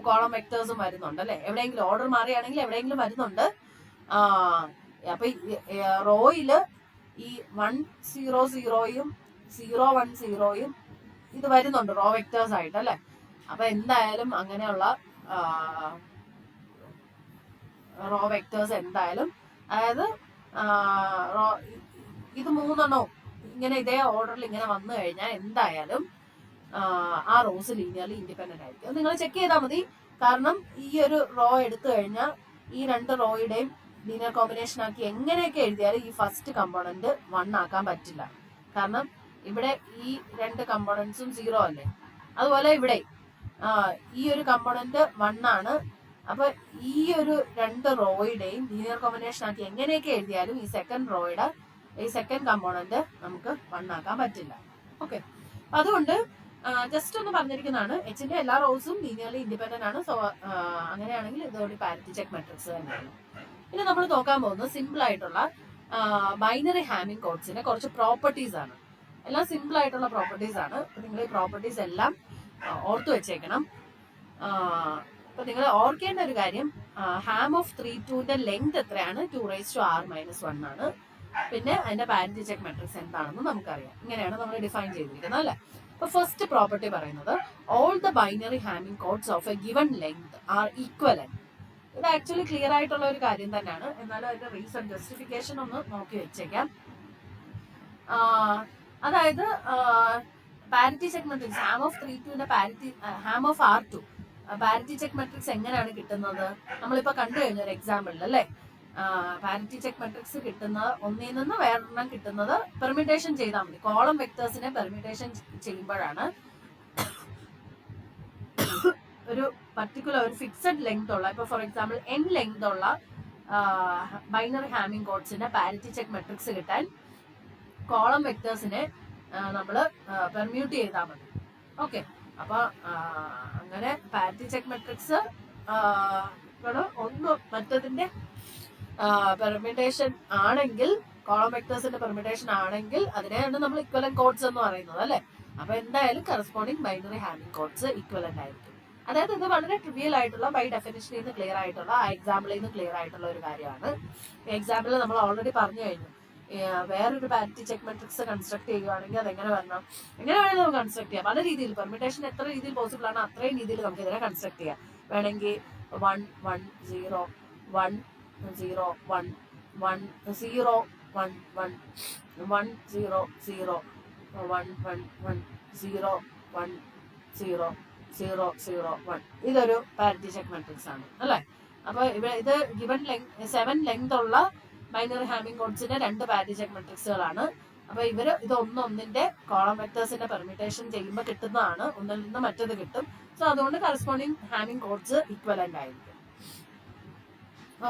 കോളം വെക്ടേഴ്സും വരുന്നുണ്ട് അല്ലെ. എവിടെയെങ്കിലും ഓർഡർ മാറിയാണെങ്കിൽ എവിടെയെങ്കിലും വരുന്നുണ്ട്. അപ്പൊ റോയില് ഈ 1 0 0യും 0 1 0യും ഇത് വരുന്നുണ്ട് റോ വെക്ടേഴ്സ് ആയിട്ട് അല്ലെ. അപ്പൊ എന്തായാലും അങ്ങനെയുള്ള റോ വെക്ടേഴ്സ് എന്തായാലും, അതായത് ഇത് 3 ഇങ്ങനെ ഇതേ ഓർഡറിൽ ഇങ്ങനെ വന്നു കഴിഞ്ഞാൽ എന്തായാലും ആ റോസ് ലീനിയർലി ഇൻഡിപെൻഡന്റ് ആയിരിക്കും. നിങ്ങൾ ചെക്ക് ചെയ്താൽ മതി. കാരണം ഈ ഒരു റോ എടുത്തു കഴിഞ്ഞാൽ ഈ 2 റോയുടെയും ലീനിയർ കോമ്പിനേഷൻ ആക്കി എങ്ങനെയൊക്കെ എഴുതിയാലും ഈ ഫസ്റ്റ് കമ്പോണന്റ് 1 ആക്കാൻ പറ്റില്ല. കാരണം ഇവിടെ ഈ 2 കമ്പോണൻസും 0 അല്ലേ. അതുപോലെ ഇവിടെ ഈ ഒരു കമ്പോണന്റ് 1 ആണ്. അപ്പൊ ഈ ഒരു 2 റോയുടെയും ലീനിയർ കോമ്പിനേഷൻ ആക്കി എങ്ങനെയൊക്കെ എഴുതിയാലും ഈ സെക്കൻഡ് കമ്പോണന്റ് നമുക്ക് 1 ആക്കാൻ പറ്റില്ല. ഓക്കെ, അതുകൊണ്ട് ജസ്റ്റ് ഒന്ന് പറഞ്ഞിരിക്കുന്നതാണ്, എച്ചിന്റെ എല്ലാ റോസും ലീനിയർലി ഇൻഡിപെൻഡന്റ് ആണ്. സോ അങ്ങനെയാണെങ്കിൽ ഇതോടെ പാരിറ്റി ചെക്ക് മെട്രിക്സ് തന്നെയാണ്. ഇനി നമ്മൾ നോക്കാൻ പോകുന്നത് സിമ്പിൾ ആയിട്ടുള്ള ബൈനറി ഹാമിംഗ് കോഡ്സിന്റെ കുറച്ച് പ്രോപ്പർട്ടീസ് ആണ്. എല്ലാം സിമ്പിൾ ആയിട്ടുള്ള പ്രോപ്പർട്ടീസ് ആണ്. നിങ്ങൾ ഈ പ്രോപ്പർട്ടീസ് എല്ലാം ഓർത്തു വെച്ചേക്കണം. അപ്പൊ നിങ്ങൾ ഓർക്കേണ്ട ഒരു കാര്യം, ഹാം ഓഫ് 3 ലെങ്ത് എത്രയാണ്? 2⁻⁻1 ആണ്. പിന്നെ അതിന്റെ പാരിറ്റി ചെക്ക് മെട്രിക്സ് എന്താണെന്ന് നമുക്കറിയാം. ഇങ്ങനെയാണ് നമ്മൾ ഡിഫൈൻ ചെയ്തിരിക്കുന്നത് അല്ലെ. അപ്പൊ ഫസ്റ്റ് പ്രോപ്പർട്ടി പറയുന്നത് all the binary hamming codes of a given length are equivalent. ഇത് ആക്ച്വലി ക്ലിയർ ആയിട്ടുള്ള ഒരു കാര്യം തന്നെയാണ്. എന്നാലും അതിന്റെ റീസൺ ജസ്റ്റിഫിക്കേഷൻ ഒന്ന് നോക്കി വെച്ചേക്കാം. അതായത് parity check matrix ham of 3 parity ham of R2 parity check matrix എങ്ങനെയാണ് കിട്ടുന്നത്? നമ്മളിപ്പോ കണ്ടു കഴിഞ്ഞ ഒരു എക്സാമ്പിളിൽ അല്ലെ, പാരിറ്റി ചെക്ക് മെട്രിക്സ് കിട്ടുന്നത് ഒന്നിൽ നിന്ന് വേറൊരെണ്ണം കിട്ടുന്നത് പെർമിറ്റേഷൻ ചെയ്താൽ മതി. കോളം വെക്ടേഴ്സിനെ പെർമിറ്റേഷൻ ചെയ്യുമ്പോഴാണ് ഒരു പർട്ടിക്കുലർ ഒരു ഫിക്സഡ് ലെങ്ത് ഉള്ള, ഇപ്പൊ ഫോർ എക്സാമ്പിൾ n ലെങ്ത് ഉള്ള ബൈനറി ഹാമിംഗ് കോഡ്സിന്റെ പാരിറ്റി ചെക്ക് മെട്രിക്സ് കിട്ടാൻ കോളം വെക്ടേഴ്സിനെ നമ്മൾ പെർമ്യൂട്ട് ചെയ്താൽ മതി. ഓക്കെ, അപ്പൊ അങ്ങനെ പാരിറ്റി ചെക്ക് മെട്രിക്സ് ഒന്ന് മറ്റതിന്റെ പെർമിറ്റേഷൻ ആണെങ്കിൽ, കോളം വെക്ടേഴ്സിന്റെ പെർമിറ്റേഷൻ ആണെങ്കിൽ അതിനെയാണ് നമ്മൾ ഇക്വലന്റ് കോഡ്സ് എന്ന് പറയുന്നത് അല്ലെ. അപ്പൊ എന്തായാലും corresponding binary hamming codes equivalent ആയിരിക്കും. അതായത് ഇത് വളരെ ട്രിവിയൽ ആയിട്ടുള്ള, ബൈ ഡെഫിനിഷനിൽ നിന്ന് ക്ലിയർ ആയിട്ടുള്ള, ആ എക്സാമ്പിളിൽ നിന്ന് ക്ലിയർ ആയിട്ടുള്ള ഒരു കാര്യമാണ്. എക്സാമ്പിൾ നമ്മൾ ഓൾറെഡി പറഞ്ഞു കഴിഞ്ഞു. വേറൊരു പാരിറ്റി ചെക്ക് മെട്രിക്സ് കൺസ്ട്രക്ട് ചെയ്യുകയാണെങ്കിൽ അത് എങ്ങനെ വേണമെങ്കിൽ നമുക്ക് കൺസ്ട്രക്ട് ചെയ്യാം. പല രീതിയിൽ പെർമിറ്റേഷൻ എത്ര രീതിയിൽ പോസിബിൾ ആണ് അത്രയും രീതിയിൽ നമുക്ക് ഇതിനെ കൺസ്ട്രക്ട് ചെയ്യാം. വേണമെങ്കിൽ 1 1 0 1 0 1 1 0 1 1 1 0 0 1 1 1 0 1 0 0 0 1 ഇതൊരു പാരിറ്റി ചെക്ക് മെട്രിക്സ് ആണ് അല്ലെ. അപ്പൊ ഇവിടെ ഇത് ഗിവൺ 7 ലെങ്ത് ഉള്ള ബൈനറി ഹാമിംഗ് കോഡ്സിന്റെ 2 പാരിറ്റി ചെക്ക് മെട്രിക്സുകളാണ്. അപ്പൊ ഇത് ഒന്നിന്റെ കോളം വെക്ടേഴ്സിന്റെ പെർമിറ്റേഷൻ ചെയ്യുമ്പോൾ കിട്ടുന്നതാണ്. ഒന്നിൽ നിന്ന് മറ്റത് കിട്ടും. സോ അതുകൊണ്ട് കറസ്പോണ്ടിങ് ഹാമിംഗ് കോഡ്സ് ഇക്വലന്റ് ആയിരിക്കും.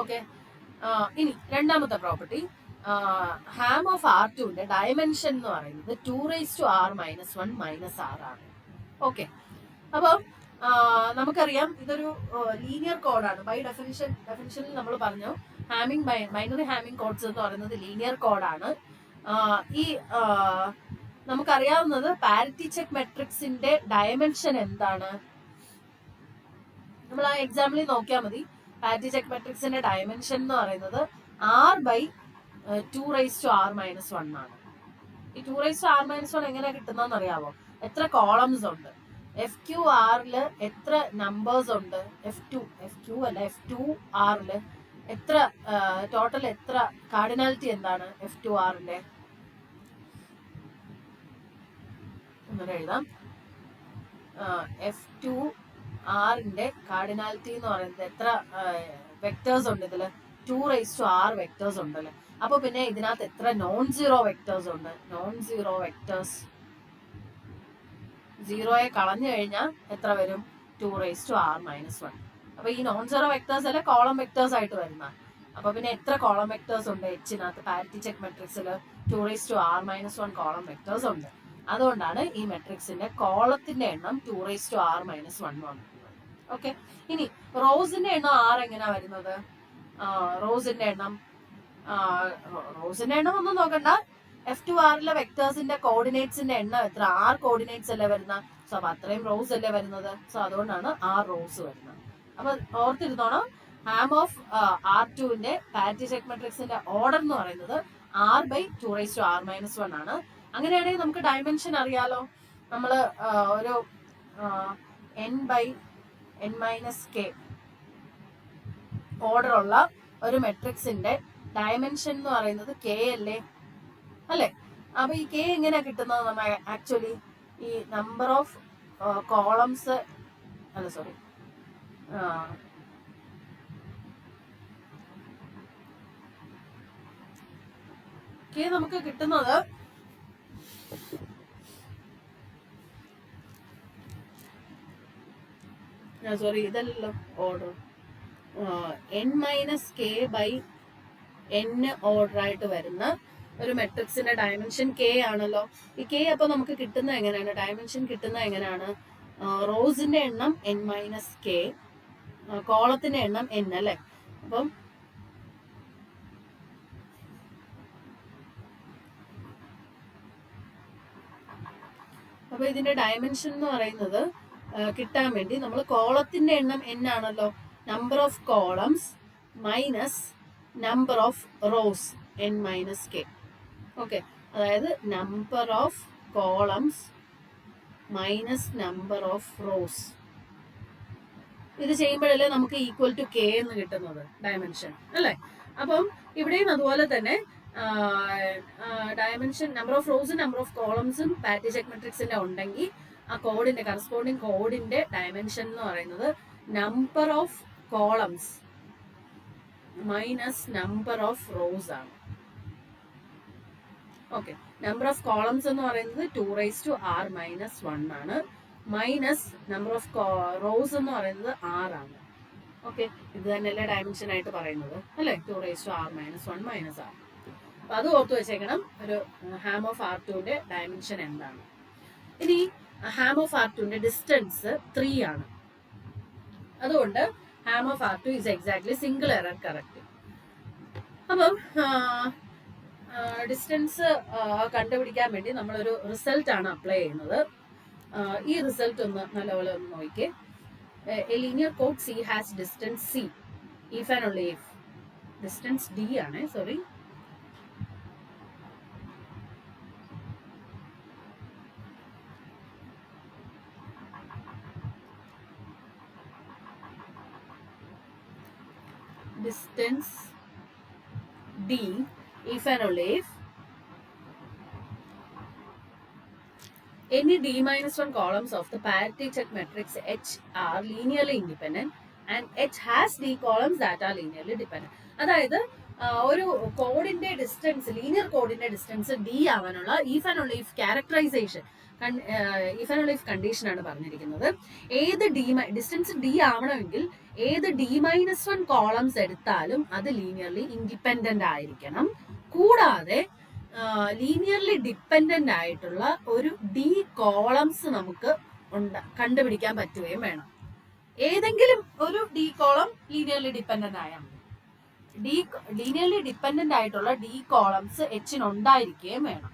ഓക്കെ, ഇനി രണ്ടാമത്തെ പ്രോപ്പർട്ടി, ഹാം ഓഫ് R2ന്റെ ഡയമെൻഷൻ എന്ന് പറയുന്നത് 2⁻⁻1 - R ആണ്. അപ്പം നമുക്കറിയാം ഇതൊരു ലീനിയർ കോഡാണ്. ബൈ ഡെഫിനിഷനിൽ നമ്മൾ പറഞ്ഞു ബൈനറി ഹാമിംഗ് കോഡ്സ് എന്ന് പറയുന്നത് ലീനിയർ കോഡാണ്. ഈ നമുക്കറിയാവുന്നത് പാരിറ്റി ചെക്ക് മെട്രിക്സിന്റെ ഡയമെൻഷൻ എന്താണ്? നമ്മൾ ആ എക്സാമ്പിളിൽ നോക്കിയാൽ മതി. പാരിറ്റി ചെക്ക് മെട്രിക്സിന്റെ ഡയമെൻഷൻ എന്ന് പറയുന്നത് R/2⁻⁻1 ആണ്. ഈ 2⁻⁻1 എങ്ങനെ കിട്ടുന്നതെന്ന് അറിയാമോ? എത്ര കോളംസ് ഉണ്ട്? FQR എത്ര നമ്പേഴ്സ് ഉണ്ട്? F2R എത്ര ടോട്ടൽ എത്ര കാർഡിനാലിറ്റി എന്താണ് F2Rന്റെ? അങ്ങനെ എഴുതാം. F2Rന്റെ കാർഡിനാലിറ്റി എന്ന് പറയുന്നത് എത്ര വെക്ടേഴ്സ് ഉണ്ട്? ഇതില് 2⁻R വെക്ടേഴ്സ് ഉണ്ടല്ലേ. അപ്പൊ പിന്നെ ഇതിനകത്ത് എത്ര നോൺ സീറോ വെക്ടേഴ്സ് ഉണ്ട്? നോൺ സീറോ വെക്ടേഴ്സ് സീറോയെ കളഞ്ഞു കഴിഞ്ഞാൽ എത്ര വരും? 2r-1. അപ്പൊ ഈ നോൺ സീറോ വെക്ടേഴ്സ് അല്ലെ കോളം വെക്ടേഴ്സ് ആയിട്ട് വരുന്ന. അപ്പൊ പിന്നെ എത്ര കോളം വെക്ടേഴ്സ് ഉണ്ട് എച്ചിനകത്ത്? പാരിറ്റി ചെക്ക് മെട്രിക്സിൽ 2r-1 കോളം വെക്ടേഴ്സ് ഉണ്ട്. അതുകൊണ്ടാണ് ഈ മെട്രിക്സിന്റെ കോളത്തിന്റെ എണ്ണം 2r-1 വന്നത്. ഓക്കെ, ഇനി റോസിന്റെ എണ്ണം r എങ്ങനെയാ വരുന്നത്? റോസിന്റെ എണ്ണം ഒന്നും നോക്കണ്ട. F2R വെക്ടേഴ്സിന്റെ കോർഡിനേറ്റ്സിന്റെ എണ്ണം എത്ര? r കോർഡിനേറ്റ്സ് അല്ലേ വരുന്ന. സോ അപ്പൊ അത്രയും റോസ് അല്ലേ വരുന്നത്. സോ അതുകൊണ്ടാണ് r റോസ് വരുന്നത്. അപ്പൊ ഓർത്തിരുന്നോണം, ഹാം ഓഫ് R2ന്റെ പാരിറ്റി ചെക്ക് മെട്രിക്സിന്റെ ഓർഡർ എന്ന് പറയുന്നത് r/2r-1 ആണ്. അങ്ങനെയാണെങ്കിൽ നമുക്ക് ഡയമെൻഷൻ അറിയാലോ. നമ്മള് ഒരു n/n-k ഓർഡർ ഉള്ള ഒരു മെട്രിക്സിന്റെ ഡയമെൻഷൻ എന്ന് പറയുന്നത് k അല്ലേ? അപ്പൊ ഈ k എങ്ങനെയാ കിട്ടുന്നത്? നമ്മൾ ആക്ച്വലി ഈ നമ്പർ ഓഫ് കോളംസ് k നമുക്ക് കിട്ടുന്നത് ഇതല്ലോ ഓർഡർ n-k/n ഓർഡർ ആയിട്ട് വരുന്ന ഒരു മെട്രിക്സിന്റെ ഡയമെൻഷൻ k ആണല്ലോ. ഈ k അപ്പൊ നമുക്ക് കിട്ടുന്നത് എങ്ങനെയാണ്? ഡയമെൻഷൻ കിട്ടുന്നത് എങ്ങനെയാണ്? റോസിന്റെ എണ്ണം n-k, കോളത്തിന്റെ എണ്ണം n അല്ലെ. അപ്പം ഇതിന്റെ ഡയമെൻഷൻ എന്ന് പറയുന്നത് കിട്ടാൻ വേണ്ടി നമ്മൾ കോളത്തിന്റെ എണ്ണം n ആണല്ലോ, number of columns minus number of rows n-k. Okay, അതായത് number of columns minus number of rows. ഇത് ചെയ്യുമ്പോഴല്ലേ നമുക്ക് ഈക്വൽ ടു k എന്ന് കിട്ടുന്നത് ഡയമെൻഷൻ അല്ലേ. അപ്പം ഇവിടെയും അതുപോലെ തന്നെ ഡയമെൻഷൻ നമ്പർ ഓഫ് റോസും നമ്പർ ഓഫ് കോളംസും പാരിറ്റി ചെക്ക് മെട്രിക്സിന്റെ ഉണ്ടെങ്കിൽ ആ കോഡിന്റെ കറസ്പോണ്ടിങ് കോഡിന്റെ ഡയമെൻഷൻ എന്ന് പറയുന്നത് number of columns minus number of rose ആണ്. ഓക്കെ, നമ്പർ ഓഫ് കോളംസ് എന്ന് പറയുന്നത് 2r-1 ആണ്, മൈനസ് നമ്പർ ഓഫ് റോസ് എന്ന് പറയുന്നത് 6 ആണ്. ഓക്കെ, ഇത് തന്നെയല്ലേ ഡയമെൻഷൻ ആയിട്ട് പറയുന്നത് അല്ലെ, 2r-1 മൈനസ് 6. അപ്പൊ അത് ഓർത്ത് വെച്ചേക്കണം. ഒരു ഹാം ഓഫ് R2ന്റെ ഡയമെൻഷൻ എന്താണ്. ഇനി ഹാം ഓഫ് R2ന്റെ ഡിസ്റ്റൻസ് 3 ആണ്. അതുകൊണ്ട് ham of R2 is exactly single error correct. അപ്പം ഡിസ്റ്റൻസ് കണ്ടുപിടിക്കാൻ വേണ്ടി നമ്മളൊരു റിസൾട്ട് ആണ് അപ്ലൈ ചെയ്യുന്നത്. ഈ റിസൾട്ട് ഒന്ന് നല്ലപോലെ ഒന്ന് നോക്കിക്കേ. A linear code C has distance C if and only if distance D ആണ്, sorry, distance D if and only if any d-1 columns of the parity check matrix H are linearly independent and H has d columns that are linearly dependent. അതായത് ഒരു കോഡിന്റെ distance, linear കോഡിന്റെ distance d ആവാനുള്ള if and only if characterisation, if and only if condition ആണ് പറഞ്ഞിരിക്കുന്നത്. ഏത് distance d ആവണമെങ്കിൽ ഏത് d-1 കോളംസ് എടുത്താലും അത് ലീനിയർലി ഇൻഡിപെൻഡന്റ് ആയിരിക്കണം. കൂടാതെ ലീനിയർലി ഡിപ്പെൻഡന്റ് ആയിട്ടുള്ള ഒരു d കോളംസ് നമുക്ക് കണ്ടുപിടിക്കാൻ പറ്റുകയും വേണം. ഏതെങ്കിലും ഒരു d കോളം ലീനിയർലി ഡിപ്പെൻഡന്റ് ആയാൽ മതി. ലീനിയർലി ഡിപ്പെൻഡന്റ് ആയിട്ടുള്ള d കോളംസ് Hനുണ്ടായിരിക്കുകയും വേണം.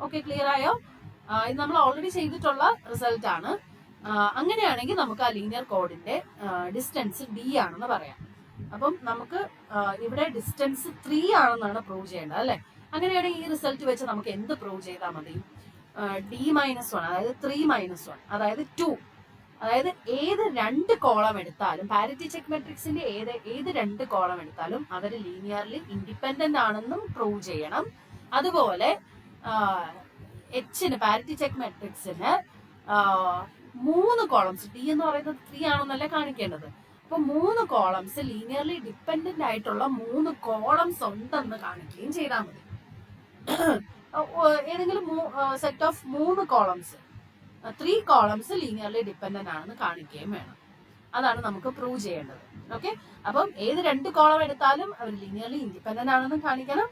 ഓക്കെ, ക്ലിയർ ആയോ? ഇത് നമ്മൾ ഓൾറെഡി ചെയ്തിട്ടുള്ള റിസൾട്ട് ആണ്. അങ്ങനെയാണെങ്കിൽ നമുക്ക് ആ ലീനിയർ കോഡിന്റെ ഡിസ്റ്റൻസ് d ആണെന്ന് പറയാം. അപ്പം നമുക്ക് ഇവിടെ ഡിസ്റ്റൻസ് 3 ആണെന്നാണ് പ്രൂവ് ചെയ്യേണ്ടത് അല്ലെ. അങ്ങനെയാണെങ്കിൽ ഈ റിസൾട്ട് വെച്ച് നമുക്ക് എന്ത് പ്രൂവ് ചെയ്താൽ മതി? d-1 അതായത് 3-1 അതായത് 2, അതായത് ഏത് 2 കോളം എടുത്താലും പാരിറ്റി ചെക്ക് മെട്രിക്സിന്റെ ഏത് 2 കോളം എടുത്താലും അവർ ലീനിയർലി ഇൻഡിപെൻഡന്റ് ആണെന്നും പ്രൂവ് ചെയ്യണം. അതുപോലെ Hന് പാരിറ്റി ചെക്ക് മെട്രിക്സിന് 3 കോളംസ്, d എന്ന് പറയുന്നത് 3 ആണെന്നല്ലേ കാണിക്കേണ്ടത്. അപ്പൊ 3 കോളംസ് ലീനിയർലി ഡിപ്പെൻഡന്റ് ആയിട്ടുള്ള 3 കോളംസ് ഉണ്ടെന്ന് കാണിക്കുകയും ചെയ്താൽ മതി. ഏതെങ്കിലും set of 3 columns 3 columns linearly dependent ആണെന്ന് കാണിക്കുകയും വേണം. അതാണ് നമുക്ക് പ്രൂവ് ചെയ്യേണ്ടത്. ഓക്കെ, അപ്പം ഏത് 2 കോളം എടുത്താലും അവർ ലീനിയർലി ഇൻഡിപെൻഡന്റ് ആണെന്ന് കാണിക്കണം.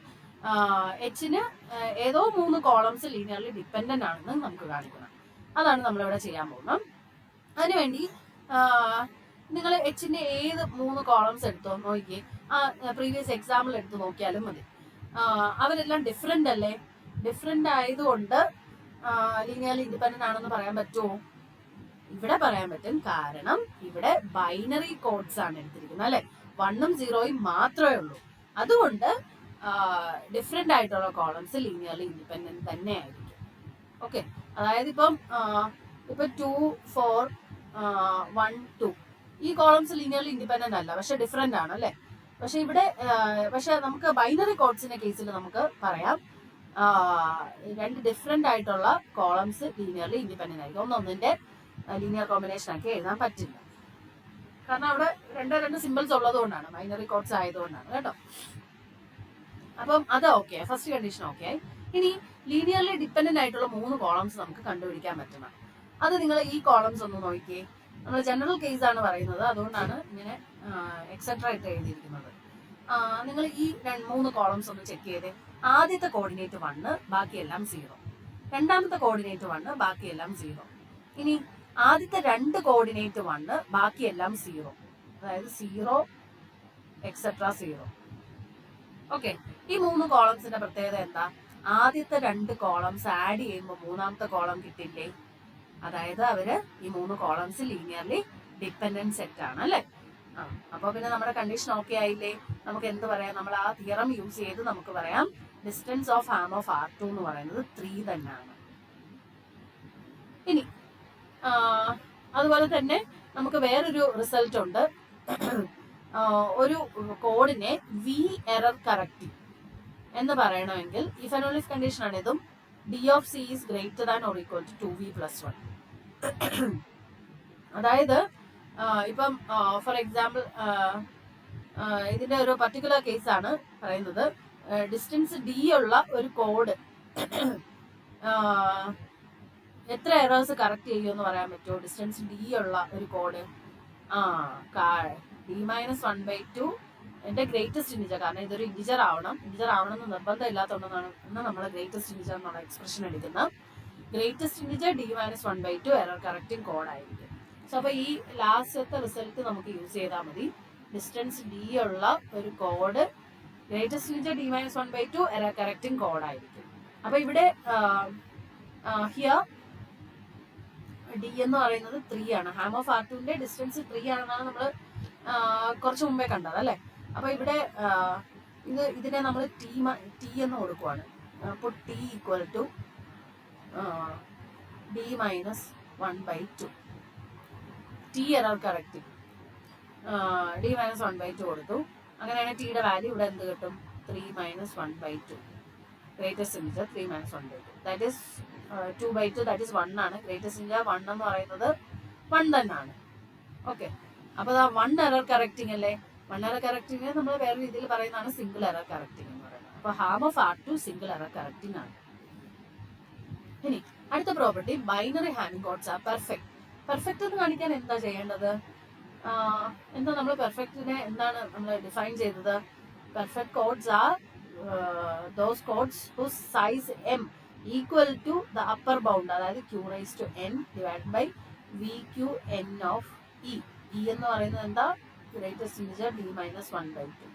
എച്ചിന് ഏതോ 3 കോളംസ് ലീനിയർലി ഡിപ്പെൻഡന്റ് ആണെന്ന് നമുക്ക് കാണിക്കണം. അതാണ് നമ്മളിവിടെ ചെയ്യാൻ പോകുന്നത്. അതിനുവേണ്ടി നിങ്ങൾ എച്ചിന്റെ ഏത് 3 കോളംസ് എടുത്തോ നോക്കിയേ, ആ പ്രീവിയസ് എക്സാമ്പിൾ എടുത്ത് നോക്കിയാലും മതി. അവരെല്ലാം ഡിഫറെന്റ് അല്ലേ? ഡിഫറെന്റ് ആയതുകൊണ്ട് ലീനിയർലി ഇൻഡിപെൻഡന്റ് ആണെന്ന് പറയാൻ പറ്റുമോ? ഇവിടെ പറയാൻ പറ്റും. കാരണം ഇവിടെ ബൈനറി കോഡ്സ് ആണ് എടുത്തിരിക്കുന്നത് അല്ലെ, 1ഉം 0ഉം മാത്രമേ ഉള്ളൂ. അതുകൊണ്ട് ഡിഫറെന്റ് ആയിട്ടുള്ള കോളംസ് ലീനിയർലി ഇൻഡിപെൻഡന്റ് തന്നെ ആയിരിക്കും. ഓക്കെ, അതായത് ഇപ്പൊ 2, 4, 1, 2 ഈ കോളംസ് ലീനിയർലി ഇൻഡിപെൻഡന്റ് അല്ല, പക്ഷെ ഡിഫറെന്റ് ആണ് അല്ലെ. പക്ഷെ ഇവിടെ നമുക്ക് ബൈനറി കോഡ്സിന്റെ കേസിൽ നമുക്ക് പറയാം 2 ഡിഫറെന്റ് ആയിട്ടുള്ള കോളംസ് ലീനിയർലി ഇൻഡിപെൻഡന്റ് ആയിരിക്കും. ഒന്നിന്റെ ലീനിയർ കോമ്പിനേഷൻ ആക്കി എഴുതാൻ പറ്റില്ല. കാരണം അവിടെ 2 സിമ്പിൾസ് ഉള്ളത് കൊണ്ടാണ്, ബൈനറി കോഡ്സ് ആയതുകൊണ്ടാണ് കേട്ടോ. അപ്പം അത് ഓക്കെ, ഫസ്റ്റ് കണ്ടീഷൻ ഓക്കെ. ഇനി ലീനിയർലി ഡിപ്പെൻഡന്റ് ആയിട്ടുള്ള 3 കോളംസ് നമുക്ക് കണ്ടുപിടിക്കാൻ പറ്റണം. അത് നിങ്ങൾ ഈ കോളംസ് ഒന്ന് നോക്കിയേ. നമ്മൾ ജനറൽ കേസ് ആണ് പറയുന്നത്, അതുകൊണ്ടാണ് ഇങ്ങനെ എക്സെട്ര ആയിട്ട് എഴുതിയിരിക്കുന്നത്. നിങ്ങൾ ഈ 3 കോളംസ് ഒന്ന് ചെക്ക് ചെയ്തേ. ആദ്യത്തെ കോർഡിനേറ്റ് 1, ബാക്കിയെല്ലാം 0. രണ്ടാമത്തെ കോർഡിനേറ്റ് 1, ബാക്കിയെല്ലാം 0. ഇനി ആദ്യത്തെ 2 കോർഡിനേറ്റ് 1, ബാക്കിയെല്ലാം 0. അതായത് 0 എക്സെട്ര 0. ഓക്കെ, ഈ 3 കോളംസിന്റെ പ്രത്യേകത എന്താ? ആദ്യത്തെ 2 കോളംസ് ആഡ് ചെയ്യുമ്പോൾ മൂന്നാമത്തെ കോളം കിട്ടില്ലേ? അതായത് അവര് ഈ 3 കോളംസ് ലീനിയർലി ഡിപ്പെൻഡന്റ് സെറ്റ് ആണ് അല്ലെ. അപ്പൊ പിന്നെ നമ്മുടെ കണ്ടീഷൻ ഓക്കെ ആയില്ലേ? നമുക്ക് എന്ത് പറയാം? നമ്മൾ ആ തിയറം യൂസ് ചെയ്ത് നമുക്ക് പറയാം distance of Ham of R2 എന്ന് പറയുന്നത് 3 തന്നെയാണ്. ഇനി അതുപോലെ തന്നെ നമുക്ക് വേറൊരു റിസൾട്ട് ഉണ്ട്. ഒരു കോഡിനെ വി എറർ കറക്റ്റിംഗ് എന്ന് പറയണമെങ്കിൽ if and only if condition ആണ് ഇതും. D of C is greater than or equal to 2v+1. അതായത് ഇപ്പം ഫോർ എക്സാമ്പിൾ ഇതിന്റെ ഒരു പർട്ടിക്കുലർ കേസാണ് പറയുന്നത്. ഡിസ്റ്റൻസ് ഡി ഉള്ള ഒരു കോഡ് എത്ര എറേഴ്സ് കറക്റ്റ് ചെയ്യുമെന്ന് പറയാൻ പറ്റുമോ? ഡിസ്റ്റൻസ് ഡി ഉള്ള ഒരു കോഡ് d-1/2 എന്റെ ഗ്രേറ്റസ്റ്റ് ഇൻഡിജർ, കാരണം ഇതൊരു ഇൻഡിജർ ആവണം എന്ന് നിർബന്ധം ഇല്ലാത്തതുകൊണ്ടാണ് നമ്മൾ ഗ്രേറ്റസ്റ്റ് ഇൻഡിജർ എന്നുള്ള എക്സ്പ്രഷൻ എടുക്കുന്നത്. Greatest integer d-1/2 error correcting code ആയിരിക്കും. സോ അപ്പൊ ഈ ലാസ്റ്റത്തെ റിസൾട്ട് നമുക്ക് യൂസ് ചെയ്താൽ മതി. ഡിസ്റ്റൻസ് ഡി ഉള്ള ഒരു code greatest integer d-1/2 error correcting code ആയിരിക്കും. അപ്പൊ ഇവിടെ ഹിയർ ഡി എന്ന് പറയുന്നത് 3 ആണ്. ഹാം ഓഫ് R2ന്റെ ഡിസ്റ്റൻസ് 3 ആണെന്നാണ് നമ്മൾ കുറച്ച് മുമ്പേ കണ്ടത് അല്ലെ. അപ്പൊ ഇവിടെ ഇതിനെ നമ്മൾ ടി എന്ന് കൊടുക്കുവാണ്. അപ്പോൾ T equal to d-1/2 T error correcting d-1/2 കൊടുത്തു. അങ്ങനെയാണെങ്കിൽ ടിയുടെ വാല്യൂ ഇവിടെ എന്ത് കിട്ടും? 3-1/2. Greatest integer 3-1/2. That is 2/2, that is 1 ആണ്. ഗ്രേറ്റസ്റ്റ് ഇൻഡിജർ 1 എന്ന് പറയുന്നത് 1 തന്നെയാണ്. ഓക്കെ, അപ്പൊ 1 എറർ കറക്റ്റിംഗ് അല്ലേ. 1 എറർ കറക്റ്റിംഗ് നമ്മൾ വേറെ രീതിയിൽ പറയുന്നതാണ് സിംഗിൾ എറർ കറക്റ്റിംഗ് എന്ന് പറയുന്നത്. അപ്പൊ ham of R2 single error correcting ആണ്. ഇനി അടുത്ത property, binary hamming codes are perfect. Perfect എന്ന് കാണിക്കാൻ എന്താ ചെയ്യേണ്ടത്? എന്താ നമ്മൾ പെർഫെക്റ്റിനെ എന്താണ് നമ്മൾ ഡിഫൈൻ ചെയ്തത്? Perfect codes are those codes whose size m equal to the upper bound, അതായത് q⁻n divided by vqn of e. e എന്ന് പറയുന്നത് എന്താ? Greatest integer d-1/2.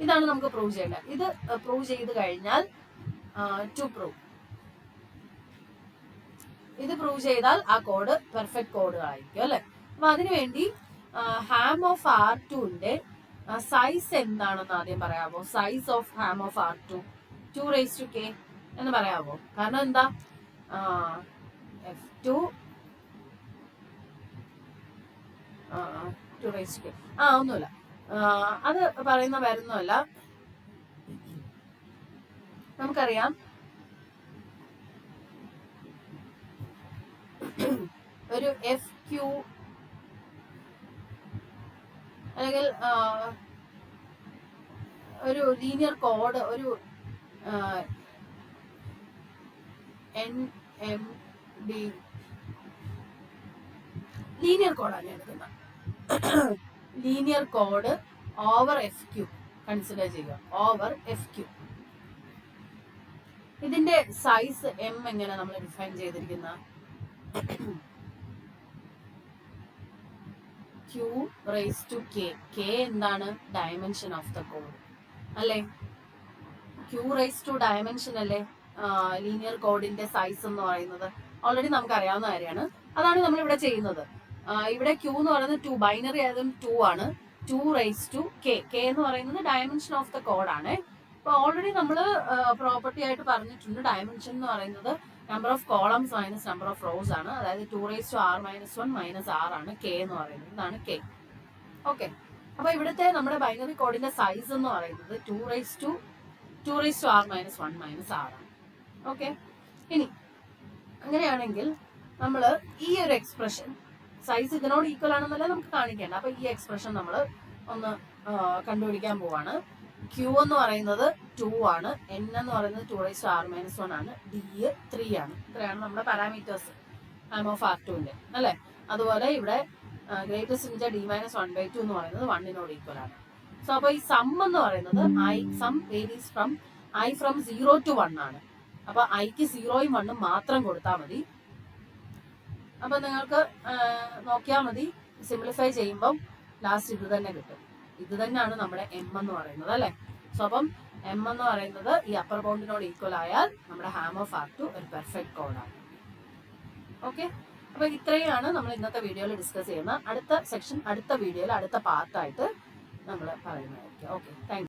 ഇതാണ് നമുക്ക് പ്രൂവ് ചെയ്യേണ്ടത്. ഇത് പ്രൂവ് ചെയ്ത് കഴിഞ്ഞാൽ ഇത് പ്രൂവ് ചെയ്താൽ ആ കോഡ് പെർഫെക്റ്റ് കോഡുകളായിരിക്കും അല്ലെ. അപ്പൊ അതിനുവേണ്ടി ഹാം ഓഫ് R2ന്റെ സൈസ് എന്താണെന്ന് ആദ്യം പറയാമോ? Size of Ham of R2 2k എന്ന് പറയാമോ? കാരണം എന്താ? F2 2k ഒന്നുമില്ല, അത് പറയുന്ന വരുന്നല്ല. നമുക്കറിയാം ഒരു FQ അല്ലെങ്കിൽ ഒരു ലീനിയർ കോഡ്, ഒരു NMD ലീനിയർ കോഡാണ് ഞാൻ എടുക്കുന്നത്. Linear code over FQ consider ചെയ്യുക, ഓവർ FQ. ഇതിന്റെ സൈസ് M എങ്ങനെ നമ്മൾ ഡിഫൈൻ ചെയ്തിരിക്കുന്ന Q⁻k. K എന്താണ്? ഡയമെൻഷൻ ഓഫ് ദ കോഡ് അല്ലേ? Q⁻ഡയമെൻഷൻ അല്ലേ ലീനിയർ കോഡിന്റെ സൈസ് എന്ന് പറയുന്നത്? ഓൾറെഡി നമുക്ക് അറിയാവുന്ന കാര്യമാണ്. അതാണ് നമ്മൾ ഇവിടെ ചെയ്യുന്നത്. ഇവിടെ Q എന്ന് പറയുന്നത് 2, ബൈനറി ആയതും 2 ആണ്. 2⁻k. K എന്ന് പറയുന്നത് ഡയമെൻഷൻ ഓഫ് ദ കോഡാണ്. അപ്പൊ ഓൾറെഡി നമ്മൾ പ്രോപ്പർട്ടി ആയിട്ട് പറഞ്ഞിട്ടുണ്ട്. ഡയമെൻഷൻ എന്ന് പറയുന്നത് number of columns minus number of rose ആണ്. അതായത് 2⁻r−1 - r ആണ് K എന്ന് പറയുന്നത്. ഇതാണ് K. ഓക്കെ. അപ്പൊ ഇവിടുത്തെ നമ്മുടെ ബൈനറി കോഡിന്റെ സൈസ് എന്ന് പറയുന്നത് 2⁻r−1 - r ആണ്. ഓക്കെ. ഇനി അങ്ങനെയാണെങ്കിൽ നമ്മൾ ഈ ഒരു എക്സ്പ്രഷൻ സൈസ് ഇതിനോട് ഈക്വൽ ആണെന്നല്ലേ നമുക്ക് കാണിക്കേണ്ട. അപ്പൊ ഈ എക്സ്പ്രഷൻ നമ്മൾ ഒന്ന് കണ്ടുപിടിക്കാൻ പോവാണ്. Q എന്ന് പറയുന്നത് 2 ആണ്, N എന്ന് പറയുന്നത് 2⁻r−1 ആണ്, D 3 ആണ്. ഇത്രയാണ് നമ്മുടെ പാരാമീറ്റേഴ്സ് ഹാം ഓഫ് R2ന്റെ അല്ലെ. അതുപോലെ ഇവിടെ ഗ്രേറ്റസ്റ്റ് ഇന്റർ D-1/2 എന്ന് പറയുന്നത് 1 ഈക്വൽ ആണ്. സോ അപ്പൊ ഈ സം എന്ന് പറയുന്നത് sum varies from I from 0 to 1 ആണ്. അപ്പൊ ഐക്ക് 0യും 1ഉം മാത്രം കൊടുത്താൽ മതി. അപ്പൊ നിങ്ങൾക്ക് നോക്കിയാൽ മതി, സിംപ്ലിഫൈ ചെയ്യുമ്പം ലാസ്റ്റ് ഇത് തന്നെ കിട്ടും. ഇത് തന്നെയാണ് നമ്മുടെ M എന്ന് പറയുന്നത് അല്ലെ. സോ അപ്പം M എന്ന് പറയുന്നത് ഈ അപ്പർ ബൗണ്ടിനോട് ഈക്വൽ ആയാൽ നമ്മുടെ ഹാം ഓഫ് R2 ഒരു പെർഫെക്റ്റ് കോഡാണ്. ഓക്കെ. അപ്പൊ ഇത്രയാണ് നമ്മൾ ഇന്നത്തെ വീഡിയോയിൽ ഡിസ്കസ് ചെയ്യുന്ന. അടുത്ത സെക്ഷൻ അടുത്ത വീഡിയോയിൽ അടുത്ത പാർട്ടായിട്ട് നമ്മൾ പറയുന്നതായിരിക്കും. Okay, thank you.